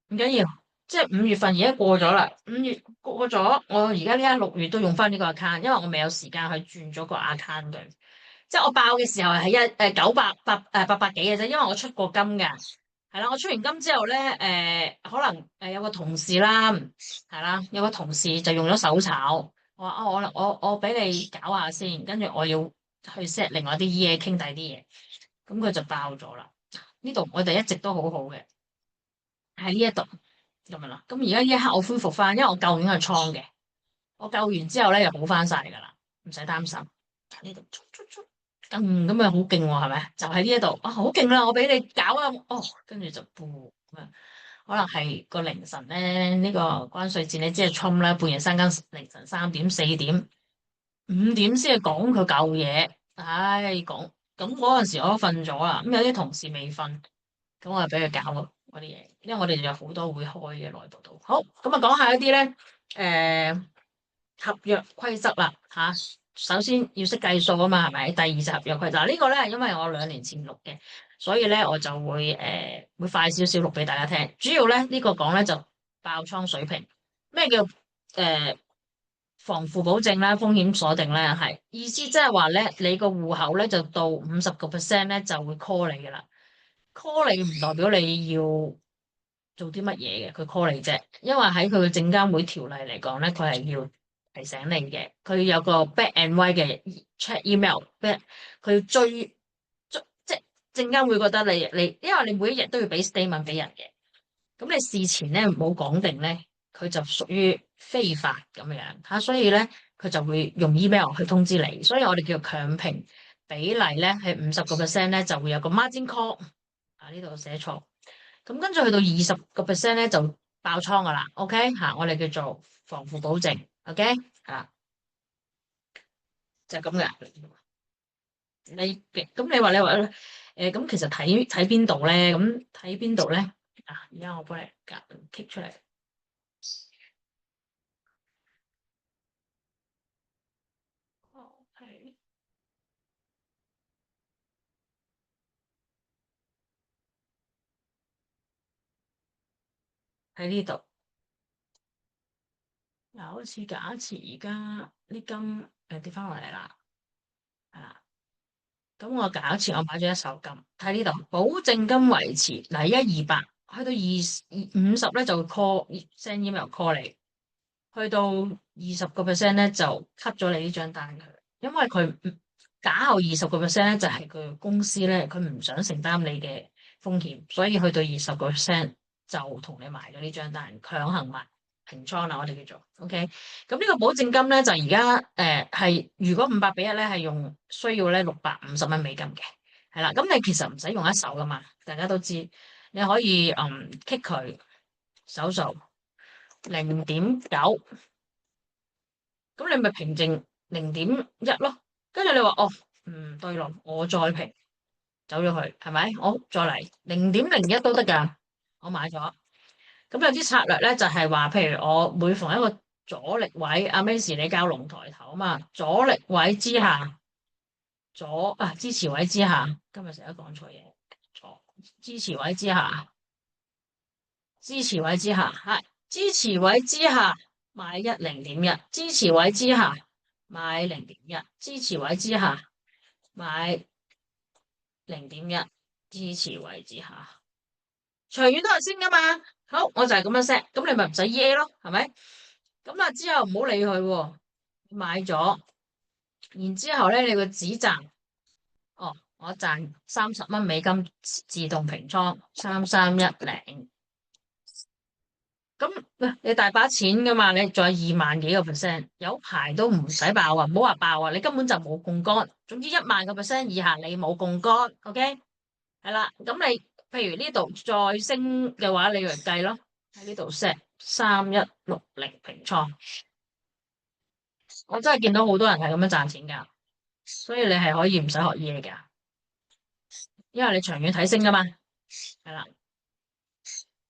A: 唔緊要，即係5月份而家過咗啦，5月過咗，我而家呢家6月都用翻呢個 account，因為我未有時間去轉咗個 account 嘅。即係我爆嘅時候係900、800幾嘅啫，因為我出過金嘅，係啦，我出完金之後咧，可能有個同事啦，係啦，有個同事就用咗手炒，我話我俾你搞下先，跟住我要去 set 另外啲嘢傾第啲嘢，咁佢就爆咗啦。呢度我哋一直都好好嘅，喺呢一度咁樣啦。咁而家呢一刻我恢復翻，因為我救完個倉嘅，我救完之後咧又好翻晒噶啦，唔使擔心。呢度咁咪好勁喎，係咪？就喺呢一度啊，好勁啦！我俾你搞啊，哦，跟住就 boom 咁樣，可能係個凌晨咧，呢個關稅戰你知係衝啦，半夜三更凌晨3點、4點、5點先係講佢舊嘢，唉，講咁嗰陣時我都瞓咗啦，咁有啲同事未瞓，咁我就俾佢搞嗰啲嘢，因為我哋有好多會開嘅內部度。好，咁啊講下一啲咧，誒、合約規則啦吓，首先要識計數啊嘛，係咪？第二就合約規則，呢個咧係因為我2年前錄嘅，所以咧我就會快少少錄俾大家聽。主要咧呢個講咧就爆倉水平，咩叫誒防負保證咧？風險鎖定咧係意思即係話咧你個戶口咧就到50%咧就會 call 你噶啦，call 你唔代表你要做啲乜嘢嘅，佢 call 你啫。因為喺佢嘅證監會條例嚟講咧，佢係要提醒你嘅。佢有個 back and white 嘅 check email，back 佢要追，即係證監會覺得你，因為你每一日都要俾 statement 俾人嘅。咁你事前咧唔好講定咧，佢就屬於非法咁樣嚇，所以咧佢就會用 email 去通知你。所以我哋叫強平比例咧係50%咧就會有個 margin call 啊，呢度寫錯。咁跟住去到20%咧就爆倉噶啦，OK 吓，我哋叫做防負保證，OK 吓，就係咁嘅。你話咁其實睇邊度咧？咁睇邊度咧？啊，而家我幫你夾 kick 出嚟，係喺呢度。嗱，好似假設而家啲金跌翻落嚟啦，係啦。咁我假設我買咗一手金，睇呢度，保證金維持嗱，而家200，去到50咧就會 send email call 你。去到20%咧就 cut 咗你呢張單佢，因為佢假後20%咧就係佢公司咧佢唔想承擔你嘅風險，所以去到20%就同你埋咗呢張單，強行埋平倉啦，我哋叫做 OK。咁呢個保證金咧就而家係如果500比1咧係需要咧650蚊美金嘅，係啦。咁你其實唔使用一手噶嘛，大家都知，你可以kick 佢手數0.9。咁你咪平淨0.1咯，跟住你話哦，唔對路，我再平走咗去，係咪？我再嚟0.01都得噶，我買咗。咁有啲策略咧，就係話，譬如我每逢一個阻力位，阿 Macy 你教龍抬頭啊嘛，阻力位之下，支持位之下，今日成日講錯嘢，錯支持位之下，支持位之下係支持位之下買0.1，支持位之下買0.1，支持位之下買0.1，支持位之下，長遠都係升噶嘛。好，我就係咁樣 set，咁你咪唔使 EA 咯，係咪？咁啊之後唔好理佢喎，買咗，然之後咧你個止賺，哦，我賺30蚊美金自動平倉3310。咁你大把錢噶嘛？你仲有2萬幾個 percent，有排都唔使爆啊！唔好話爆啊，你根本就冇槓桿。總之1萬個 percent 以下你冇槓桿，OK？係啦，咁你譬如呢度再升嘅話，你嚟計咯。喺呢度 set 3160平倉，我真係見到好多人係咁樣賺錢噶，所以你係可以唔使學嘢噶，因為你長遠睇升噶嘛，係啦。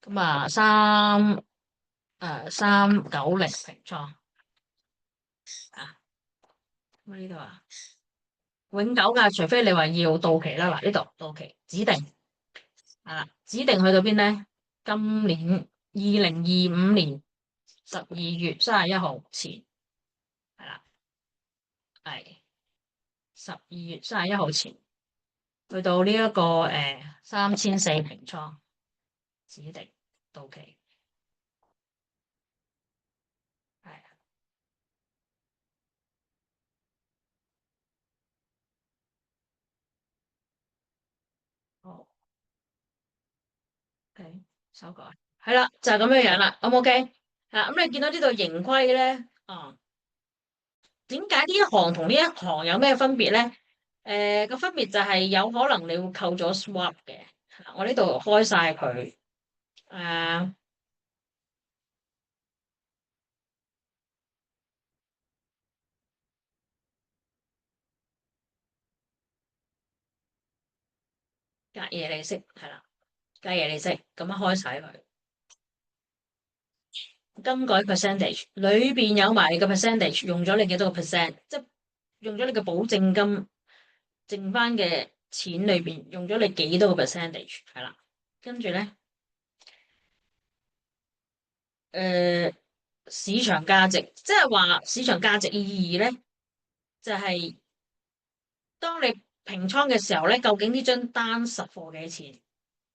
A: 咁啊390平倉啊，咁呢度啊永久噶，除非你話要到期啦，嗱呢度到期指定係啦，指定去到邊咧？今年2025年12月31號前係啦，係12月31號前去到呢、一個3400平倉指定到期，係好 OK 收改係啦，就係咁樣樣啦。O 唔 OK？咁你見到呢度盈虧咧，點解呢一行同呢一行有咩分別咧？個分別就係有可能你會扣咗 swap 嘅，我呢度開晒佢，誒隔夜利息係啦，隔夜利息咁樣開晒佢，更改 percentage 裏邊有埋你個 percentage，用咗你幾多個 percent，即係用咗你嘅保證金剩翻嘅錢裏邊用咗你幾多個 percentage 係啦，跟住咧誒市場價值，即係話市場價值嘅意義咧，就係、當你平倉嘅時候咧，究竟呢張單實貨幾錢？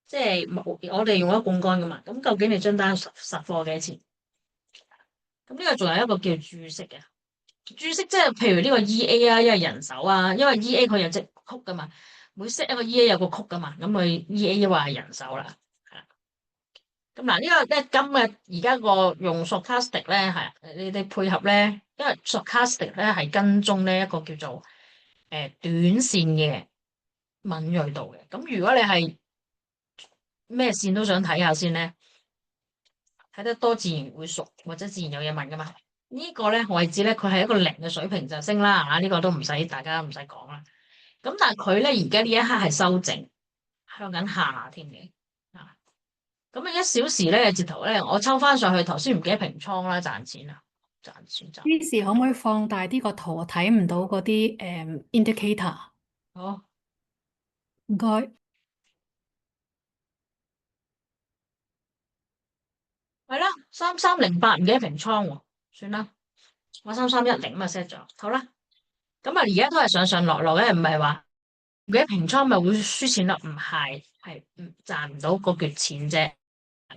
A: 即係冇我哋用咗槓桿噶嘛，咁究竟你張單實貨幾錢？咁呢個仲有一個叫注釋嘅，注釋即係譬如呢個 EA 啊，因為人手啊，因為 EA 佢有隻曲噶嘛，每 set 一個 EA 有個曲噶嘛，咁佢 EA 話係人手啦。係啦咁嗱，呢個咧今日而家個用 stochastic 咧係你哋配合咧，因為 stochastic 咧係跟蹤呢一個叫做短線嘅敏鋭度嘅。咁如果你係咩線都想睇下先咧，睇得多自然會熟，或者自然有嘢問噶嘛。呢個咧位置咧，佢係一個零嘅水平就升啦，呢個都唔使大家唔使講啦。咁但係佢咧而家呢一刻係修正，向緊下添嘅。啊，咁啊1小時咧直頭咧，我抽翻上去，頭先唔記得平倉啦，賺錢啦，賺錢賺。
B: 呢時可唔可以放大啲個圖？我睇唔到嗰啲indicator。
A: 好，
B: 唔該。
A: 係啦，3308唔記得平倉喎，算啦，我3310咁啊 set 咗，好啦。咁啊而家都係上上落落嘅，唔係話。唔記得平倉咪會輸錢啦？唔係，係唔賺唔到嗰橛錢啫。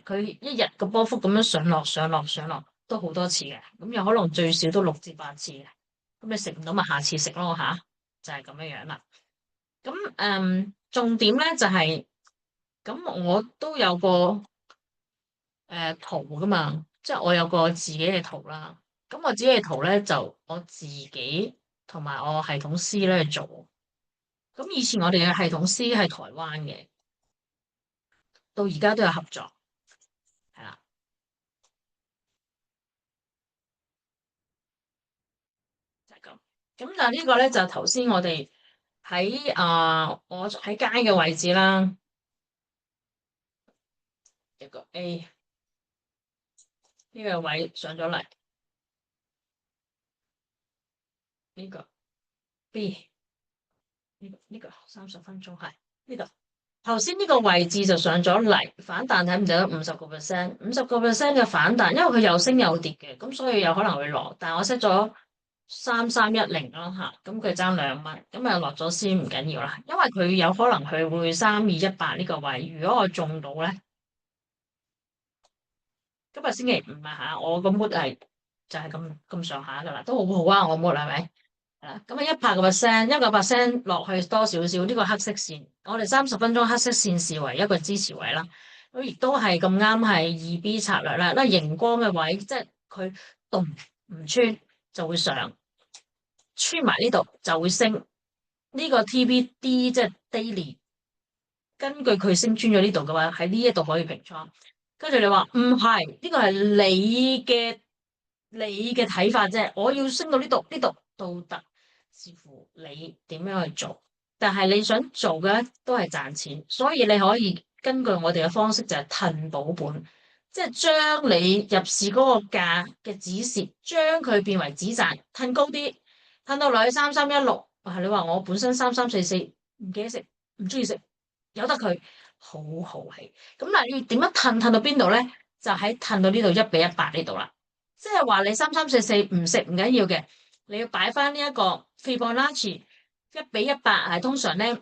A: 佢一日個波幅咁樣上落上落上落都好多次嘅，咁有可能最少都6至8次嘅。咁你食唔到咪下次食咯吓，就係咁樣樣啦。咁重點咧就係、咁我都有個圖噶嘛，即係我有個自己嘅圖啦。咁我自己嘅圖咧就我自己同埋我系統師咧去做。咁以前我哋嘅系統師係台灣嘅。到而家都有合作，係啦，就係咁。咁但係呢個咧就頭先我哋喺我喺街嘅位置啦，一個 A 呢個位上咗嚟，呢個 B 呢個30分鐘係呢度。頭先呢個位置就上咗嚟，反彈睇唔睇得50%，50%嘅反彈，因為佢有升有跌嘅，咁所以有可能會落。但係我 set 咗3310咯吓，咁佢爭2蚊，咁啊落咗先唔緊要啦，因為佢有可能佢會3218呢個位，如果我中到咧，今日星期五啊吓，我個 mood 係就係咁上下噶啦，都好好啊，我 mood 係咪？係啦，咁啊100%，100%落去多少少呢個黑色線，我哋30分鐘黑色線視為一個支持位啦。咁亦都係咁啱係2B 策略啦。因為熒光嘅位，即係佢動唔穿就會上，穿埋呢度就會升。呢個 TBD 即係 daily，根據佢升穿咗呢度嘅話，喺呢一度可以平倉。跟住你話唔係，呢個係你嘅睇法啫，我要升到呢度都得，視乎你點樣去做。但係你想做嘅都係賺錢，所以你可以根據我哋嘅方式就係褪保本，即係將你入市嗰個價嘅止蝕，將佢變為止賺，褪高啲，褪到落去3316。啊，你話我本身3344唔記得食，唔中意食，由得佢，好豪氣。咁嗱，要點樣褪到邊度咧？就喺褪到呢度1:100呢度啦。即係話你3344唔食唔緊要嘅，你要擺翻呢一個 Fibonacci 1:100係通常咧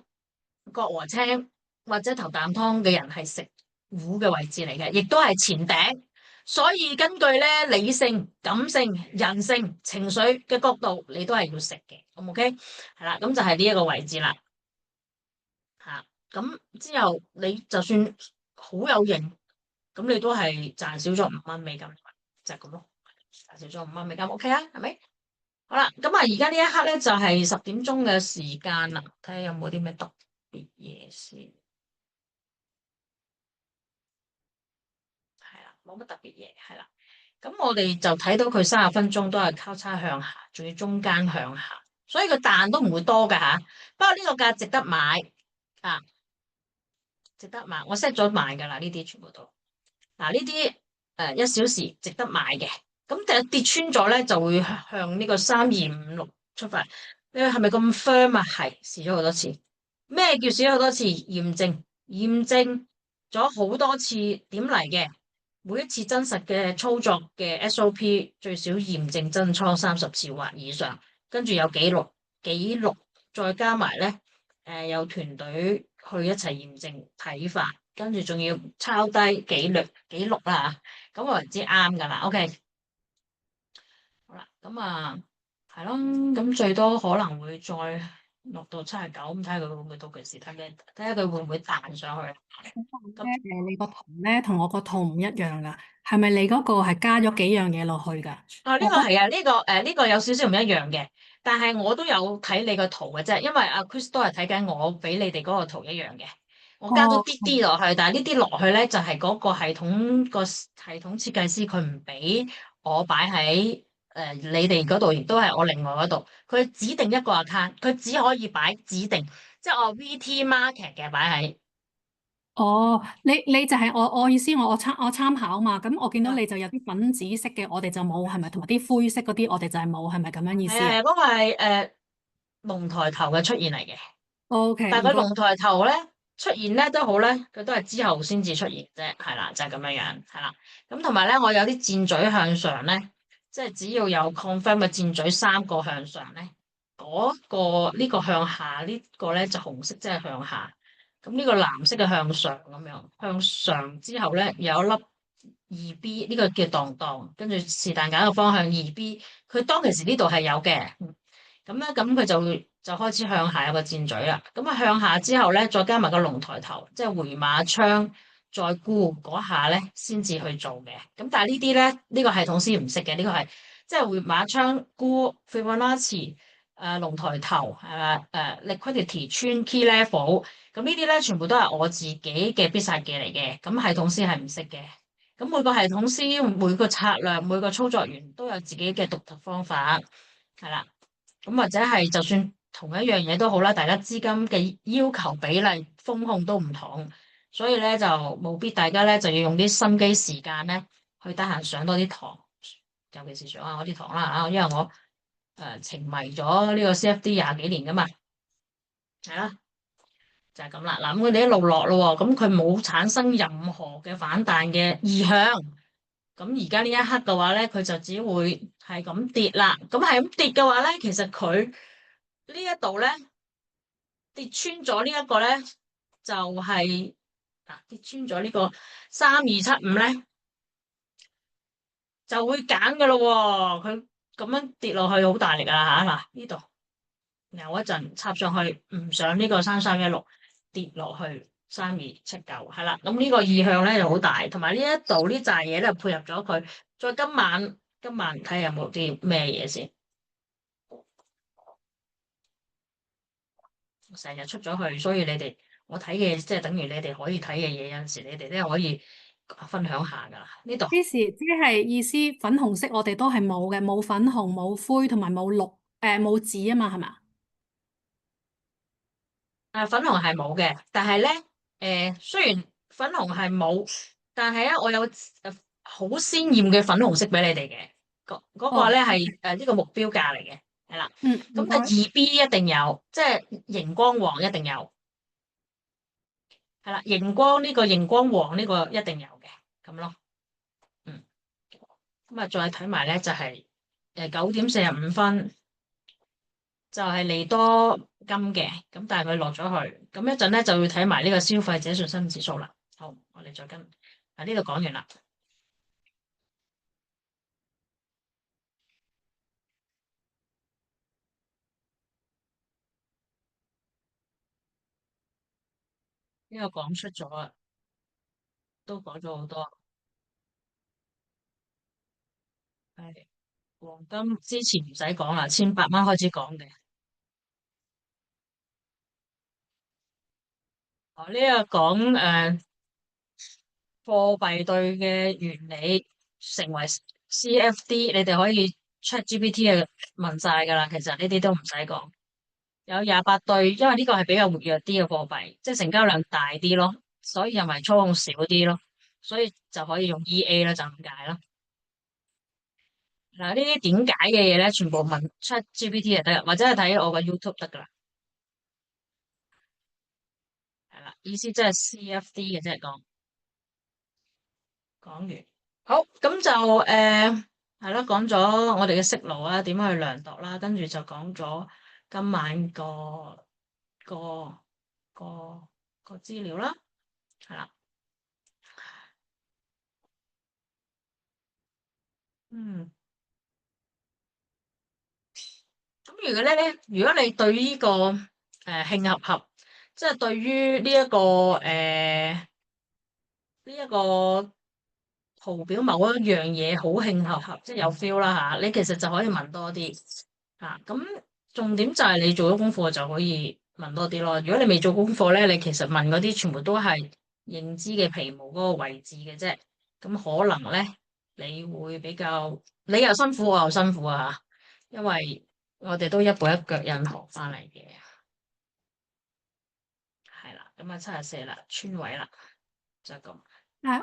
A: 角和青或者頭啖湯嘅人係食糊嘅位置嚟嘅，亦都係前頂。所以根據咧理性、感性、人性、情緒嘅角度，你都係要食嘅。OK，係啦，咁就係呢一個位置啦。吓，咁之後你就算好有型，咁你都係賺少咗5蚊美金，就係咁咯。賺少咗5蚊美金，OK 啊，係咪？好啦，咁啊，而家呢一刻咧就係10點鐘嘅時間啦，睇下有冇啲咩特別嘢先。係啦，冇乜特別嘢，係啦。咁我哋就睇到佢30分鐘都係交叉向下，仲要中間向下，所以個彈都唔會多噶吓。不過呢個價值得買啊，值得買，我 set 咗買噶啦，呢啲全部都嗱呢啲1小時值得買嘅。咁跌穿咗咧，就會向呢個3256出發。你話係咪咁 firm 啊？係試咗好多次。咩叫試咗好多次？驗證咗好多次點嚟嘅？每一次真實嘅操作嘅 SOP 最少驗證真倉30次或以上，跟住有記錄再加埋咧，有團隊去一齊驗證睇法，跟住仲要抄低記錄啦，咁我為之啱噶啦。OK，好啦，咁啊係咯，咁最多可能會再落到79，咁睇下佢會唔會到時睇下佢會唔會彈上去。咁
B: 你個圖咧同我個圖唔一樣噶，係咪你嗰個係加咗幾樣嘢落去噶？
A: 啊，呢
B: 我嗰
A: 個係啊，呢個有少少唔一樣嘅，但係我都有睇你個圖嘅啫，因為阿 Chris 都係睇緊我俾你哋嗰個圖一樣嘅，我加咗
B: 哦
A: 啲落去，但係呢啲落去咧就係嗰個系統設計師佢唔俾我擺喺你哋嗰度，亦都係我另外嗰度，佢指定一個 account，佢只可以擺指定，即係我 VT Market 嘅擺喺。
B: 哦，你就係我意思，我參考嘛。咁我見到你就有啲粉紫色嘅，我哋就冇，係咪？同埋啲灰色嗰啲，我哋就係冇，係咪咁樣意思啊
A: 係啊，嗰個係龍抬頭嘅出現嚟嘅。
B: ？OK，唔該。
A: 但係佢龍抬頭咧出現咧都好咧，佢都係之後先至出現啫，係啦，就係咁樣樣，係啦。咁同埋咧，我有啲箭嘴向上咧，即係只要有 confirm 嘅箭嘴3個向上咧，呢個向下呢個咧就紅色，即係向下。咁呢個藍色嘅向上咁樣，向上之後咧有一粒2B，呢個叫當當，跟住是但揀個方向2B，佢當其時呢度係有嘅。咁咧，咁佢就開始向下有個箭嘴啦。咁啊向下之後咧，再加埋個龍抬頭，即係回馬槍再沽嗰下咧，先至去做嘅。咁但係呢啲咧，呢個系統師唔識嘅，呢個係即係回馬槍沽 Fibonacci 龍抬頭係咪liquidity 穿 key level。咁呢啲咧全部都係我自己嘅必殺技嚟嘅。咁系統師係唔識嘅。咁每個系統師每個策略每個操作員都有自己嘅獨特方法，係啦。咁或者係就算同一樣嘢都好啦，大家資金嘅要求比例風控都唔同，所以咧就務必大家咧就要用啲心機時間咧去得閒上多啲堂，尤其是上下我啲堂啦嚇，因為我情迷咗呢個 CFD 廿幾年噶嘛，係啦，就係咁啦。嗱，咁佢哋一路落咯喎，咁佢冇產生任何嘅反彈嘅意向。咁而家呢一刻嘅話咧，佢就只會係咁跌啦。咁係咁跌嘅話咧，其實佢呢一度咧跌穿咗呢一個咧，就係跌穿咗呢個3275咧，就會揀噶咯喎。佢咁樣跌落去好大力啊嚇！嗱呢度扭一陣插上去，唔上呢個3316，跌落去3279，係啦。咁呢個意向咧就好大，同埋呢一度呢扎嘢咧配合咗佢。再今晚睇下有冇啲咩嘢先。成日出咗去，所以你哋我睇嘅即係等於你哋可以睇嘅嘢，有陣時你哋都可以分享下噶啦。呢度
B: 即係意思粉紅色我哋都係冇嘅，冇粉紅、冇灰同埋冇綠，冇紫啊嘛，係咪？
A: 粉紅係冇嘅，但係咧雖然粉紅係冇，但係咧我有好鮮豔嘅粉紅色俾你哋嘅，嗰個咧
B: 哦
A: 係呢個目標價嚟嘅，係啦。
B: 嗯，
A: 咁啊
B: 唔該。
A: 2B 一定有，即係熒光黃一定有，係啦，熒光黃呢個一定有嘅，咁咯。嗯，咁啊再睇埋咧就係9:45就係利多金嘅，咁但係佢落咗去，咁一陣咧就要睇埋呢個消費者信心指數啦。好，我哋再跟，呢度講完啦。呢個講出咗啊，都講咗好多。係黃金之前唔使講啦，1800蚊開始講嘅。哦，呢個講貨幣對嘅原理成為 CFD，你哋可以 ChatGPT 去問晒㗎啦。其實呢啲都唔使講。有28對，因為呢個係比較活躍啲嘅貨幣，即係成交量大啲咯，所以又咪操控少啲咯，所以就可以用 EA 啦，就咁解咯。嗱，呢啲點解嘅嘢咧，全部問 ChatGPT 就得啦，或者係睇我個 YouTube 得噶啦。係啦，意思即係 CFD 嘅啫，講完。好，咁就係咯，講咗我哋嘅息率啊，點樣去量度啦，跟住就講咗今晚個個個資料啦，係啦，嗯。咁如果你對呢個慶合合，即係對於呢一個圖表某一樣嘢好慶合合，即係有 feel 啦吓，你其實就可以問多啲吓。咁重點就係你做咗功課就可以問多啲咯。如果你未做功課咧，你其實問嗰啲全部都係認知嘅皮毛嗰個位置嘅啫。咁可能咧，你會比較你又辛苦我又辛苦啊吓，因為我哋都一步一腳印學翻嚟嘅。係啦，咁啊74啦，村位啦，就係咁。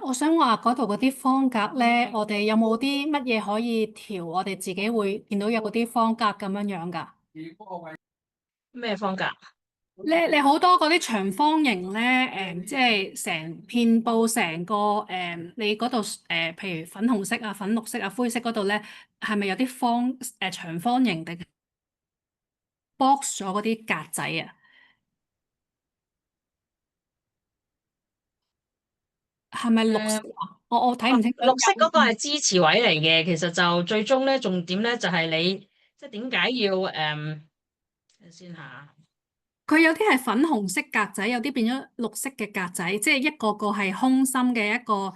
B: 我想話嗰度嗰啲方格咧，我哋有冇啲乜嘢可以調？我哋自己會見到有嗰啲方格咁樣樣㗎。
A: 咩方格？
B: 你好多嗰啲長方形咧，即係遍佈成個你嗰度譬如粉紅色啊、粉綠色啊、灰色嗰度咧，係咪有啲長方形定 box 咗嗰啲格仔啊？係咪綠色
A: 誒、
B: 啊？我睇唔清楚。
A: 綠色嗰個係支持位嚟嘅，其實就最終咧重點咧就係你即係點解要睇先下。
B: 佢有啲係粉紅色格仔，有啲變咗綠色嘅格仔，即係一個個係空心嘅一個，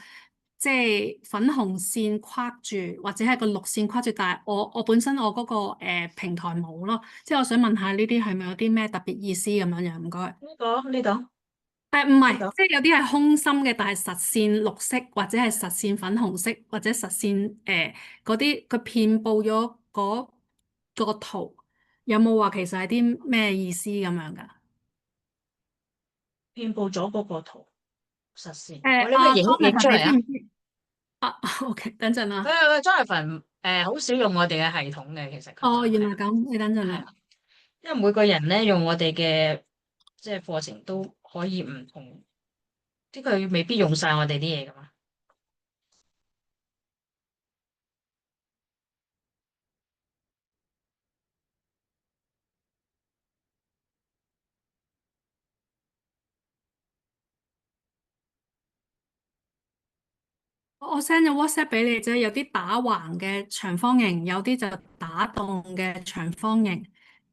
B: 即係粉紅線框住，或者係個綠線框住。但係我本身我嗰個平台冇咯，即係我想問下呢啲係咪有啲咩特別意思咁樣樣？唔該。
A: 呢度
B: 唔係，
A: 呢度
B: 即係有啲係空心嘅，但係實線綠色，或者係實線粉紅色，或者實線嗰啲，佢遍佈咗個圖，有冇話其實係啲咩意思咁樣㗎？
A: 遍佈咗嗰個圖實線。你咪影影出
B: Jonathan，你
A: 嚟啊！
B: 知唔知啊？OK，等陣啊。
A: 佢 Jonathan 好少用我哋嘅系統嘅，其實佢就
B: 哦，原來
A: 係
B: 咁，你等陣啊。
A: 係啦，因為每個人咧用我哋嘅即係課程都可以唔同，即係佢未必用晒我哋啲嘢噶嘛。
B: 我 send 咗 WhatsApp 俾你啫，有啲打橫嘅長方形，有啲就打戙嘅長方形。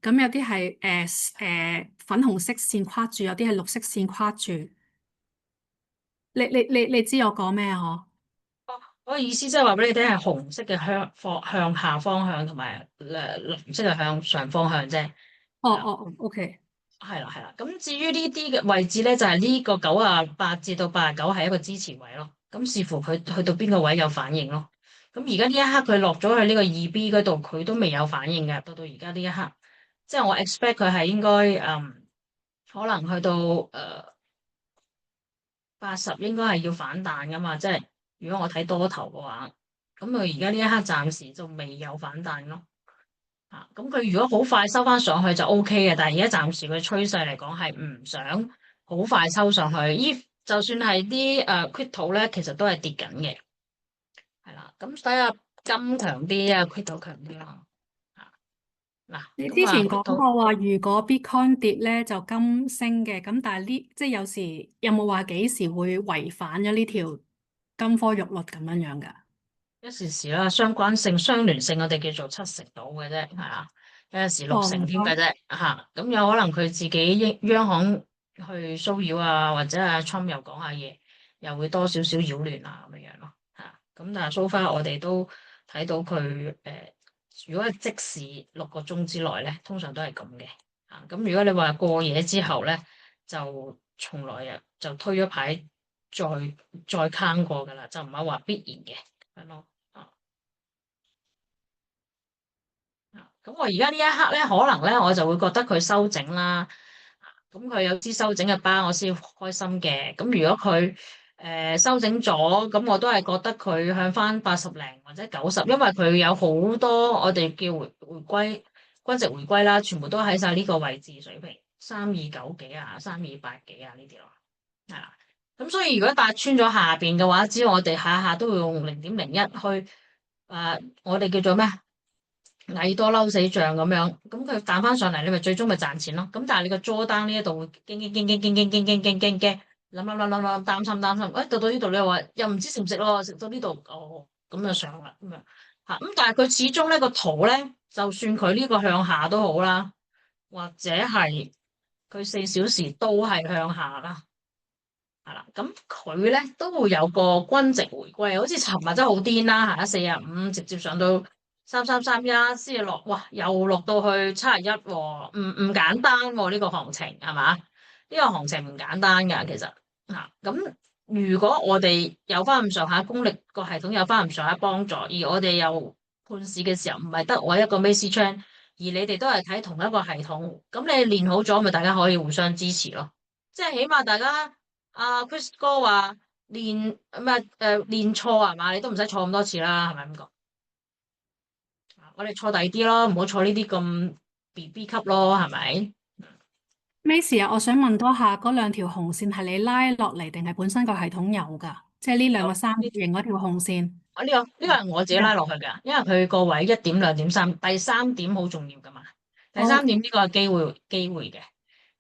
B: 咁有啲係粉紅色線框住，有啲係綠色線框住。你知我講咩嗬？
A: 我嘅意思即係話俾你聽，係紅色嘅向下方向，同埋藍色嘅向上方向啫。係啦，
B: 哦哦哦，OK。
A: 係啦，係啦。咁至於呢啲嘅位置咧，就係呢個98至到89係一個支持位咯。咁視乎佢去到邊個位有反應咯。咁而家呢一刻佢落咗去呢個2B 嗰度，佢都未有反應嘅。到而家呢一刻，即係我 expect 佢係應該可能去到80應該係要反彈噶嘛，即係如果我睇多頭嘅話，咁佢而家呢一刻暫時就未有反彈咯。咁佢如果好快收翻上去就 OK 嘅，但係而家暫時佢趨勢嚟講係唔想好快收上去。就算係啲crypto 咧，其實都係跌緊嘅，係啦。咁睇下金強啲啊，crypto 強啲咯。啊嗱，
B: 你之
A: 咁啊
B: 前講
A: crypto
B: 過話，如果 Bitcoin 跌咧就金升嘅，咁但係即係有時有冇話幾時會違反咗呢條金科玉律咁樣樣㗎？
A: 一時時啦，相關性、相聯性，我哋叫做70%到嘅啫，係啦，有陣時六
B: 哦，
A: 成
B: 唔該。
A: 添嘅啫，咁有可能佢自己央行去騷擾啊，或者阿 Trump 又講下嘢，又會多少少擾亂啊咁樣樣咯，咁但係 so far 我哋都睇到佢如果係即時6個鐘之內咧，通常都係咁嘅，咁如果你話過夜之後咧，就從來就推咗牌再再坑過噶啦，就唔係話必然嘅，係咯。咁我而家呢一刻咧，可能咧我就會覺得佢收整啦。咁佢有支收整嘅巴，我先開心嘅。咁如果佢收整咗，咁我都係覺得佢向翻80零或者90，因為佢有好多我哋叫回歸均值回歸啦，全部都喺晒呢個位置水平3290幾啊、3280幾啊呢啲咯。係啦，咁所以如果搭穿咗下邊嘅話，只要我哋下下都會用0.01去我哋叫做咩？蟻多嬲死象咁樣，咁佢彈翻上嚟，你咪最終咪賺錢咯。咁但係你個 drawdown 呢一度會驚，諗，擔心，到呢度你又話又唔知食唔食咯，食到呢度哦，咁就上啦咁樣咁但係佢始終呢個圖咧，就算佢呢個向下都好啦，或者係佢4小時都係向下啦。係啦，咁佢咧都會有個均值回歸，好似尋日真係好癲啦，行咗45，直接上到3331，先至落，哇，又落到去71喎，唔簡單喎，呢個行情係嘛？呢個行情唔簡單㗎，其實咁如果我哋有翻咁上下功力，個系統有翻咁上下幫助，而我哋又判市嘅時候唔係得我一個 Macy Chan，而你哋都係睇同一個系統，咁你練好咗，咪大家可以互相支持咯，即係起碼大家。Chris 哥話練唔係練錯係嘛？你都唔使錯咁多次啦，係咪咁講？我哋錯第二啲咯，唔好錯呢啲咁 BB 級咯，係咪？Macy
B: 啊，我想問多下，嗰兩條紅線係你拉落嚟定係本身個系統有㗎？即係呢兩
A: 有
B: 個三角
A: 呢
B: 形嗰條紅線。
A: 呢個係我自己拉落去㗎，因為佢個位1點、2點、3，第三點好重要㗎嘛。第三點
B: 好，
A: 呢個係機會嘅，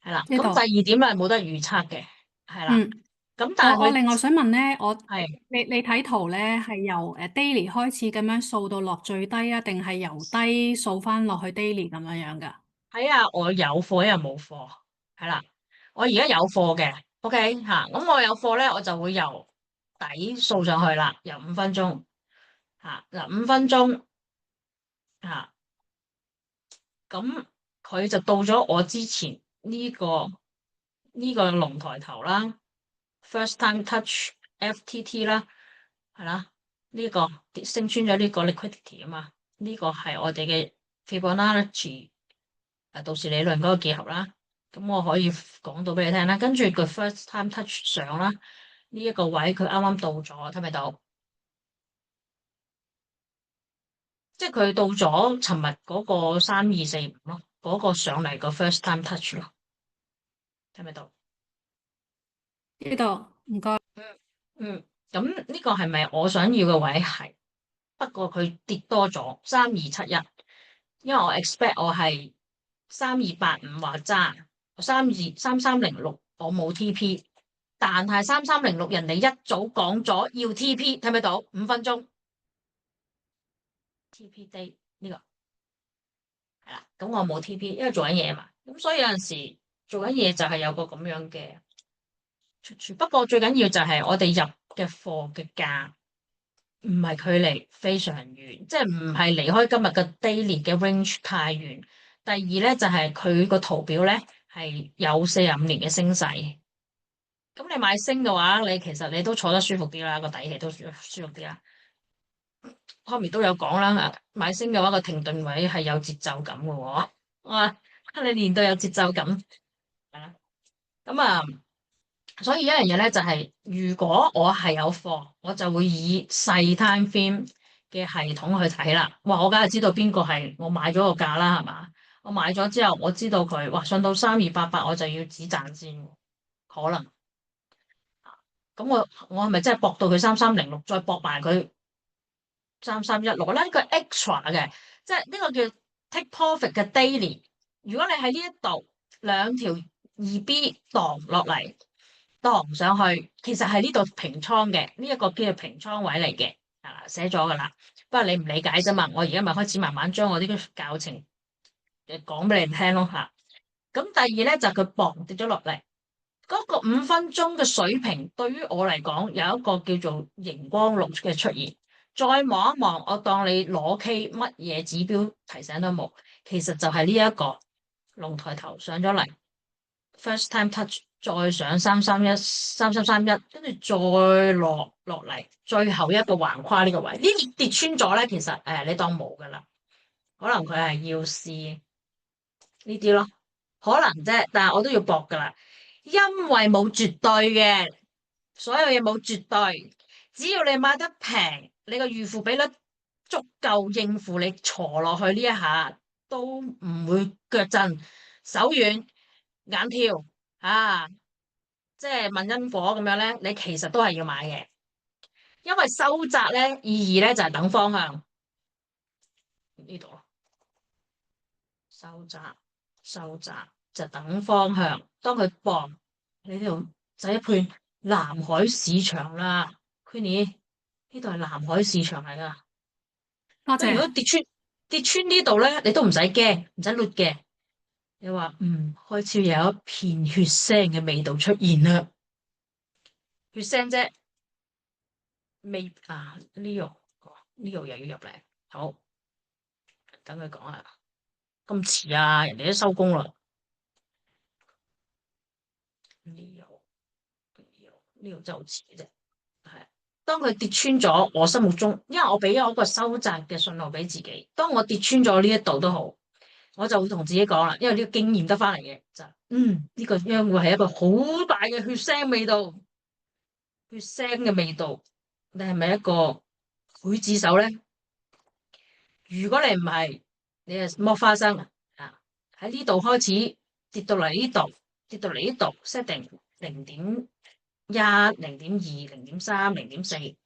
A: 係啦。咁第
B: 呢度。
A: 二點咧係冇得預測嘅，係啦。
B: 嗯。
A: 咁
B: 我
A: 但係佢
B: 我另外想問咧，
A: 係
B: 你睇圖咧係由daily 開始咁樣掃到落最低啊，定係由低掃翻落去 daily 咁樣樣噶？
A: 睇下我有貨，又冇貨，係啦。我而家有貨嘅，OK 咁我有貨咧，我就會由底掃上去啦，由5分鐘嗱5分鐘咁佢就到咗我之前呢個龍抬頭啦，first time touch FTT 啦，係啦，呢個升穿咗呢個 liquidity 啊嘛，呢個係我哋嘅 Fibonacci 道氏理論嗰個結合啦，咁我可以講到俾你聽啦。跟住個 first time touch 上啦，呢一個位佢啱啱到咗，睇唔睇到？即係佢到咗尋日嗰個3245咯，嗰個上嚟個 first time touch 咯，睇唔睇到？
B: 呢度唔該。
A: 嗯，咁呢個係咪我想要嘅位？係，不過佢跌多咗3271，因為我 expect 我係3285話揸，3306我冇 TP，但係3306人哋一早講咗要 TP，睇唔睇到？5分鐘 TP day 呢個係啦，咁我冇 TP，因為做緊嘢嘛，咁所以有陣時做緊嘢就係有個咁樣嘅出處。不過最緊要就係我哋入嘅貨嘅價。唔係距離非常遠，即係唔係離開今日嘅 daily 嘅 range 太遠。第二咧就係佢個圖表咧係有45年嘅升勢。咁你買升嘅話，你其實你都坐得舒服啲啦，個底氣都舒服啲啦。Tommy 都有講啦，買升嘅話個停頓位係有節奏感嘅喎。哇，你練到有節奏感，係啦。咁所以一樣嘢咧就係、如果我係有貨，我就會以細 time frame 嘅系統去睇啦。哇！我梗係知道邊個係我買咗個價啦，係嘛？我買咗之後，我知道佢哇上到3288，我就要止賺先，可能。咁我係咪真係搏到佢3306，再搏埋佢3316咧？呢個 extra 嘅，即係呢個叫 take profit 嘅 daily。如果你喺呢一度兩條2B 盪落嚟，盪上去，其實係呢度平倉嘅，呢一個叫做平倉位嚟嘅，啊寫咗噶啦。不過你唔理解啫嘛，我而家咪開始慢慢將我呢個教程講俾你聽咯吓。咁第二咧就係佢磅跌咗落嚟。嗰個5分鐘嘅水平，對於我嚟講有一個叫做熒光綠嘅出現。再望一望，我當你攞 K 乜嘢指標提醒都冇，其實就係呢一個龍抬頭上咗嚟，first time touch 再上3313331，跟住再落嚟，最後一個橫跨呢個位，呢跌穿咗咧，其實你當冇噶啦，可能佢係要試呢啲咯，可能啫，但係我都要搏噶啦。因為冇絕對嘅，所有嘢冇絕對，只要你買得平，你個預付比率足夠應付你挫落去呢一下，都唔會腳震、手軟、眼跳啊！即係問因果咁樣咧，你其實都係要買嘅，因為收窄咧意義咧就係等方向呢度，收窄就等方向，當佢磅你呢度就一片藍海市場啦，Queenie 呢度係藍海市場嚟噶。佢如果
B: 多謝。
A: 跌穿呢度咧，你都唔使驚，唔使攣嘅。你話開始有一片血腥嘅味道出現啦，血腥啫，未啊呢度又要入嚟，好等佢講啊，咁遲啊，人哋都收工啦，呢度真係好遲嘅啫。係，當佢跌穿咗我心目中，因為我俾咗一個收窄嘅信號俾自己，當我跌穿咗呢一度都好，我就會同自己講啦，因為呢個經驗得翻嚟嘅就呢個將會係一個好大嘅血腥味道，血腥嘅味道，你係咪一個劊子手咧？如果你唔係，你係剝花生啊！喺呢度開始跌到嚟呢度，跌到嚟呢度，set 定0.1、0.2、0.3、0.4，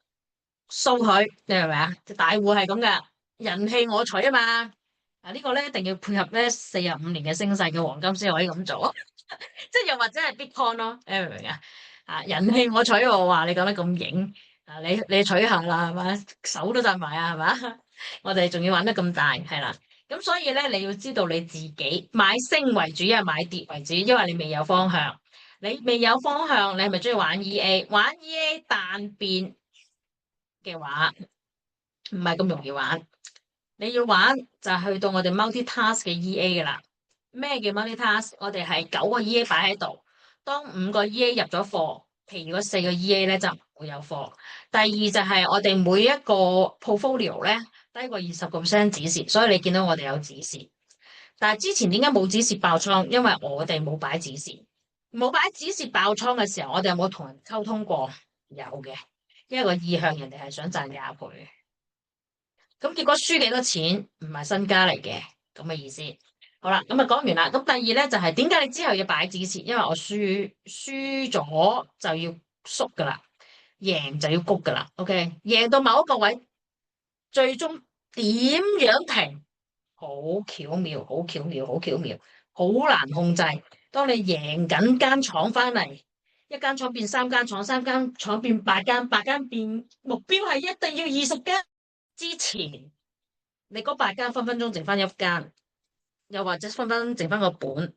A: 掃佢，你明唔明啊？隻大戶係咁噶，人氣我取啊嘛！啊呢個咧一定要配合咧45年嘅升勢嘅黃金先可以咁做，即係又或者係 Bitcoin 咯，你明唔明啊？啊人氣我取，我話你講得咁型啊，你取下啦係嘛，手都震埋啊係嘛，我哋仲要玩得咁大係啦，咁所以咧你要知道你自己買升為主，一係買跌為主，因為你未有方向，你未有方向，你係咪中意玩 EA？玩 EA 彈變嘅話，唔係咁容易玩。你要玩就係去到我哋 multi-task 嘅 EA 噶啦。咩叫 multi-task？我哋係9個 EA 擺喺度，當5個 EA 入咗貨，其餘嗰4個 EA 咧就唔會有貨。第二就係我哋每一個 portfolio 咧低過20%止蝕，所以你見到我哋有止蝕。但係之前點解冇止蝕爆倉？因為我哋冇擺止蝕，冇擺止蝕爆倉嘅時候，我哋有冇同人溝通過？有嘅，因為個意向人哋係想賺廿倍。咁結果輸幾多錢唔係身家嚟嘅，咁嘅意思。好啦，咁啊講完啦。咁第二咧就係點解你之後要擺止蝕？因為我輸咗就要縮噶啦，贏就要谷噶啦。OK，贏到某一個位，最終點樣停？好巧妙，好巧妙，好巧妙，好難控制。當你贏緊間廠翻嚟，一間廠變3間廠，3間廠變8間，8間變目標係一定要20間。之前你嗰8間分分鐘剩翻一間，又或者分分剩翻個本，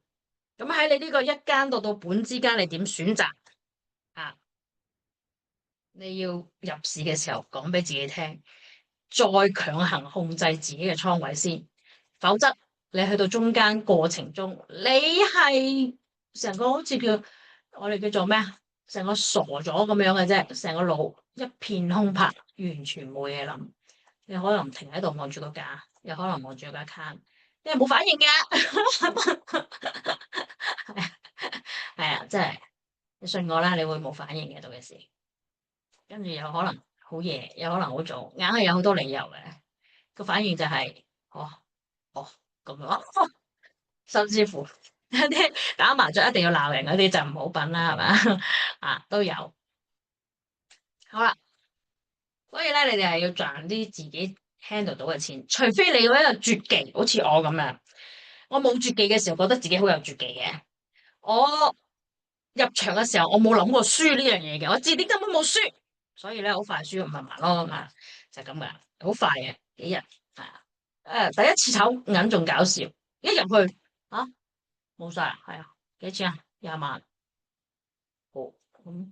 A: 咁喺你呢個一間到本之間，你點選擇啊？你要入市嘅時候講俾自己聽，再強行控制自己嘅倉位先，否則你去到中間過程中，你係成個好似叫我哋叫做咩啊？成個傻咗咁樣嘅啫，成個腦一片空白，完全冇嘢諗。你可能停喺度望住個價，又可能望住個 account，你係冇反應嘅，係啊，係啊，真係你信我啦，你會冇反應嘅到嘅時，跟住有可能好夜，有可能好早，硬係有好多理由嘅。個反應就係、哦哦咁樣，甚至乎有啲打麻雀一定要鬧人嗰啲就唔好品啦，係咪啊？都有。好啦，所以咧，你哋係要賺啲自己 handle 到嘅錢，除非你有一個絕技，好似我咁樣。我冇絕技嘅時候，覺得自己好有絕技嘅。我入場嘅時候，我冇諗過輸呢樣嘢嘅，我字典根本冇輸，所以咧好快輸500萬咯，就係咁噶，好快嘅幾日係啊。第一次炒銀仲搞笑，一入去啊冇晒，係啊，幾錢啊？20萬，好咁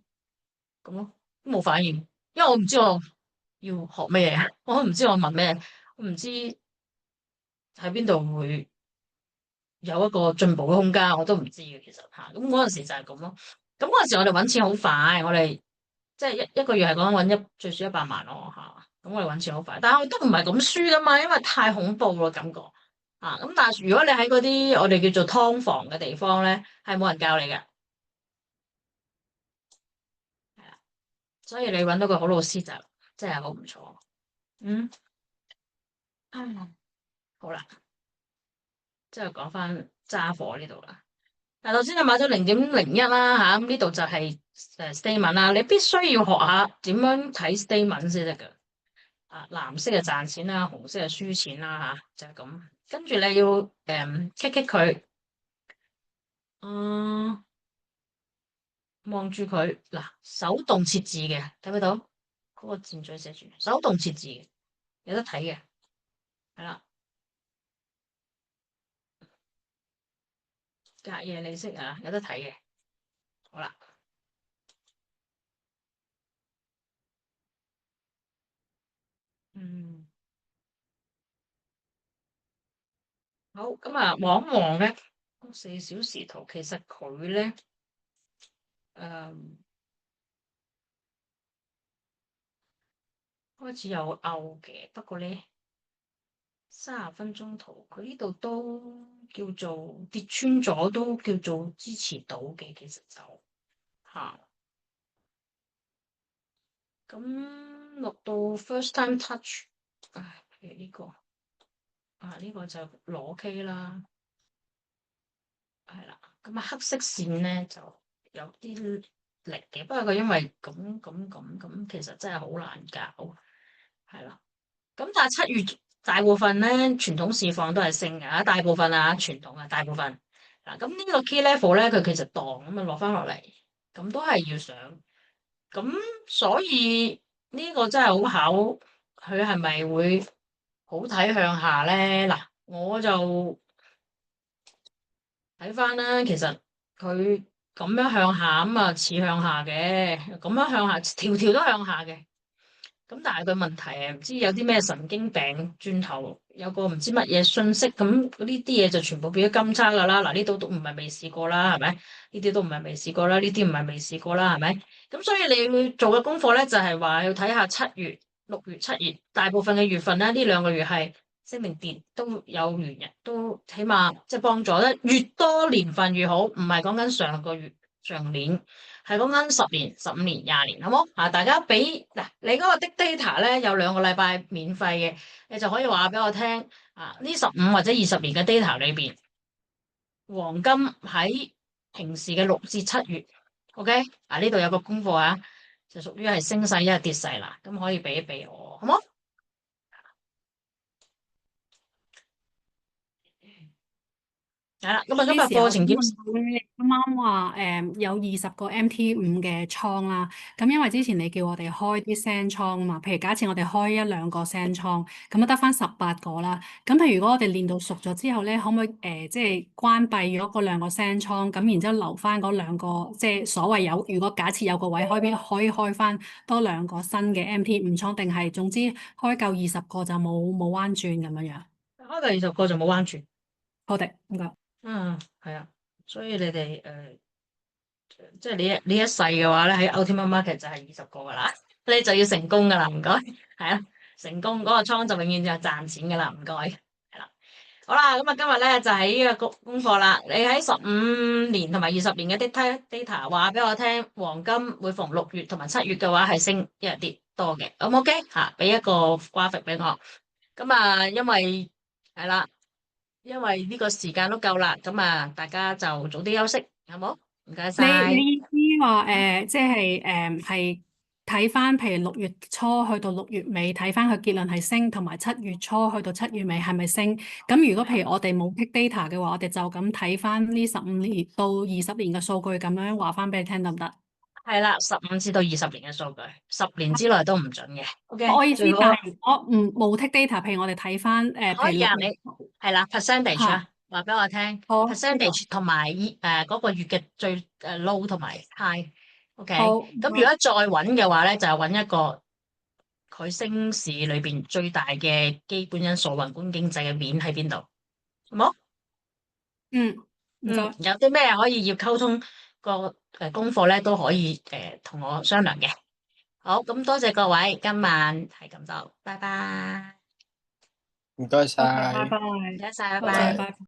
A: 咯，都冇反應，因為我唔知我要學咩嘢，我都唔知我問咩，我唔知喺邊度會有一個進步嘅空間，我都唔知嘅其實吓。咁嗰陣時就係咁咯。咁嗰陣時我哋搵錢好快，我哋即係一個月係講搵最少100萬咯吓。咁我哋搵錢好快，但係我都唔係咁輸噶嘛，因為太恐怖啦感覺啊。咁但係如果你喺嗰啲我哋叫做劏房嘅地方咧，係冇人教你嘅，係啊。所以你搵到個好老師就真係好唔錯。嗯，唉好啦，即係講翻揸貨呢度啦。嗱，頭先你買咗0.01啦吓，咁呢度就係statement 啦，你必須要學下點樣睇 statement 先得㗎。啊，藍色係賺錢啦，紅色係輸錢啦吓，就係咁。跟住你要棘佢，嗯，望住佢嗱，手動設置嘅，睇唔睇到？嗰個箭嘴寫住手動設置嘅，有得睇嘅，係啦，隔夜利息啊，有得睇嘅，好啦，嗯，好，咁啊，望一望咧，4小時圖，其實佢咧，誒。開始有勾嘅，不過咧30分鐘圖，佢呢度都叫做跌穿咗，都叫做支持到嘅，其實就吓咁落到 first time touch，唉，譬如呢個呢個就攞 K 啦，係啦，咁啊黑色線咧就有啲力嘅，不過佢因為咁，其實真係好難搞，係啦。咁但係7月大部分咧傳統市況都係升嘅，大部分啊傳統啊大部分嗱，咁呢個 key level 咧佢其實蕩咁啊落翻落嚟，咁都係要上，咁所以呢個真係好考佢係咪會好睇向下咧？嗱，我就睇翻啦，其實佢咁樣向下咁啊似向下嘅，咁樣向下條條都向下嘅。咁但係佢問題係唔知有啲咩神經病，轉頭有個唔知乜嘢信息，咁呢啲嘢就全部變咗金叉噶啦。嗱，呢度都唔係未試過啦，係咪？呢啲都唔係未試過啦，呢啲唔係未試過啦，係咪？咁所以你要做嘅功課咧，就係話要睇下7月、6月、7月大部分嘅月份咧，呢2個月係升定跌都有原因，都起碼即係幫助咧。越多年份越好，唔係講緊上個月、上年。係講緊10年、15年、20年，好冇？大家俾嗱，你嗰個的 data 咧有2個禮拜免費嘅，你就可以話俾我聽呢15或者20年嘅 data 裏邊，黃金喺平時嘅6至7月，OK？呢度有個功課就屬於係升勢一係跌勢啦，咁可以俾一俾我，好冇？係啦，咁啊今日
B: 呢時候想
A: 課程點？
B: 問到咧，啱啱話有20個 MT5嘅倉啦，咁因為之前你叫我哋開啲 send 倉啊嘛，譬如假設我哋開1、2個 send 倉，咁啊得翻18個啦。咁譬如如果我哋練到熟咗之後咧，可唔可以即係關閉咗嗰2個 send 倉，咁然之後留翻嗰2個，即係所謂有，如果假設有個位開邊可以開翻多2個新嘅 MT5倉，定係總之開夠20個就冇彎轉咁樣樣？
A: 開第20個就冇彎轉。
B: 好的，唔該。
A: 係啊，所以你哋即係你一世嘅話咧，喺 Ultimate Market 就係20個噶啦，你就要成功噶啦，唔該，係啊，成功嗰個倉就永遠就係賺錢噶啦，唔該，係啦。好啦，咁啊今日咧就係呢個功課啦。你喺15年同埋20年嘅 data 話俾我聽，黃金每逢6月同埋7月嘅話係升一日跌多嘅。咁 OK 吓，俾一個 graphic 俾我。咁啊，因為係啦，因為呢個時間都夠啦，咁啊大家就早啲休息，好冇？唔該晒。
B: 你意思話即係係睇翻，譬如6月初去到6月尾，睇翻佢結論係升，同埋7月初去到7月尾係咪升？咁如果譬如我哋冇 pick data 嘅話，我哋就咁睇翻呢15年到20年嘅數據，咁樣話翻俾你聽得唔得？
A: 係啦，15至到20年嘅數據，10年之內都唔準嘅。OK，
B: 我意思，
A: 最好
B: 但係我唔冇 take data，譬如我哋睇翻
A: 可以啊，
B: 譬如六月，
A: 你係啦 percentage
B: 嚇，
A: 啊，話俾我聽
B: 好呢個
A: percentage 同埋嗰個月嘅最low 同埋 high。OK，
B: 好唔該。
A: 咁如果再揾嘅話咧，就係揾一個佢升市裏邊最大嘅基本因素，宏觀經濟嘅面喺邊度，好冇？
B: 嗯，唔
A: 嗯，
B: 該。
A: 有啲咩可以要溝通個功課咧，都可以同我商量嘅。好，咁多謝各位，今晚係咁多，拜拜，
C: 唔該
B: OK，拜
C: 晒，
B: 拜，
A: 唔該晒，拜
B: 多謝，
A: 拜。
C: 拜拜。
B: 拜拜。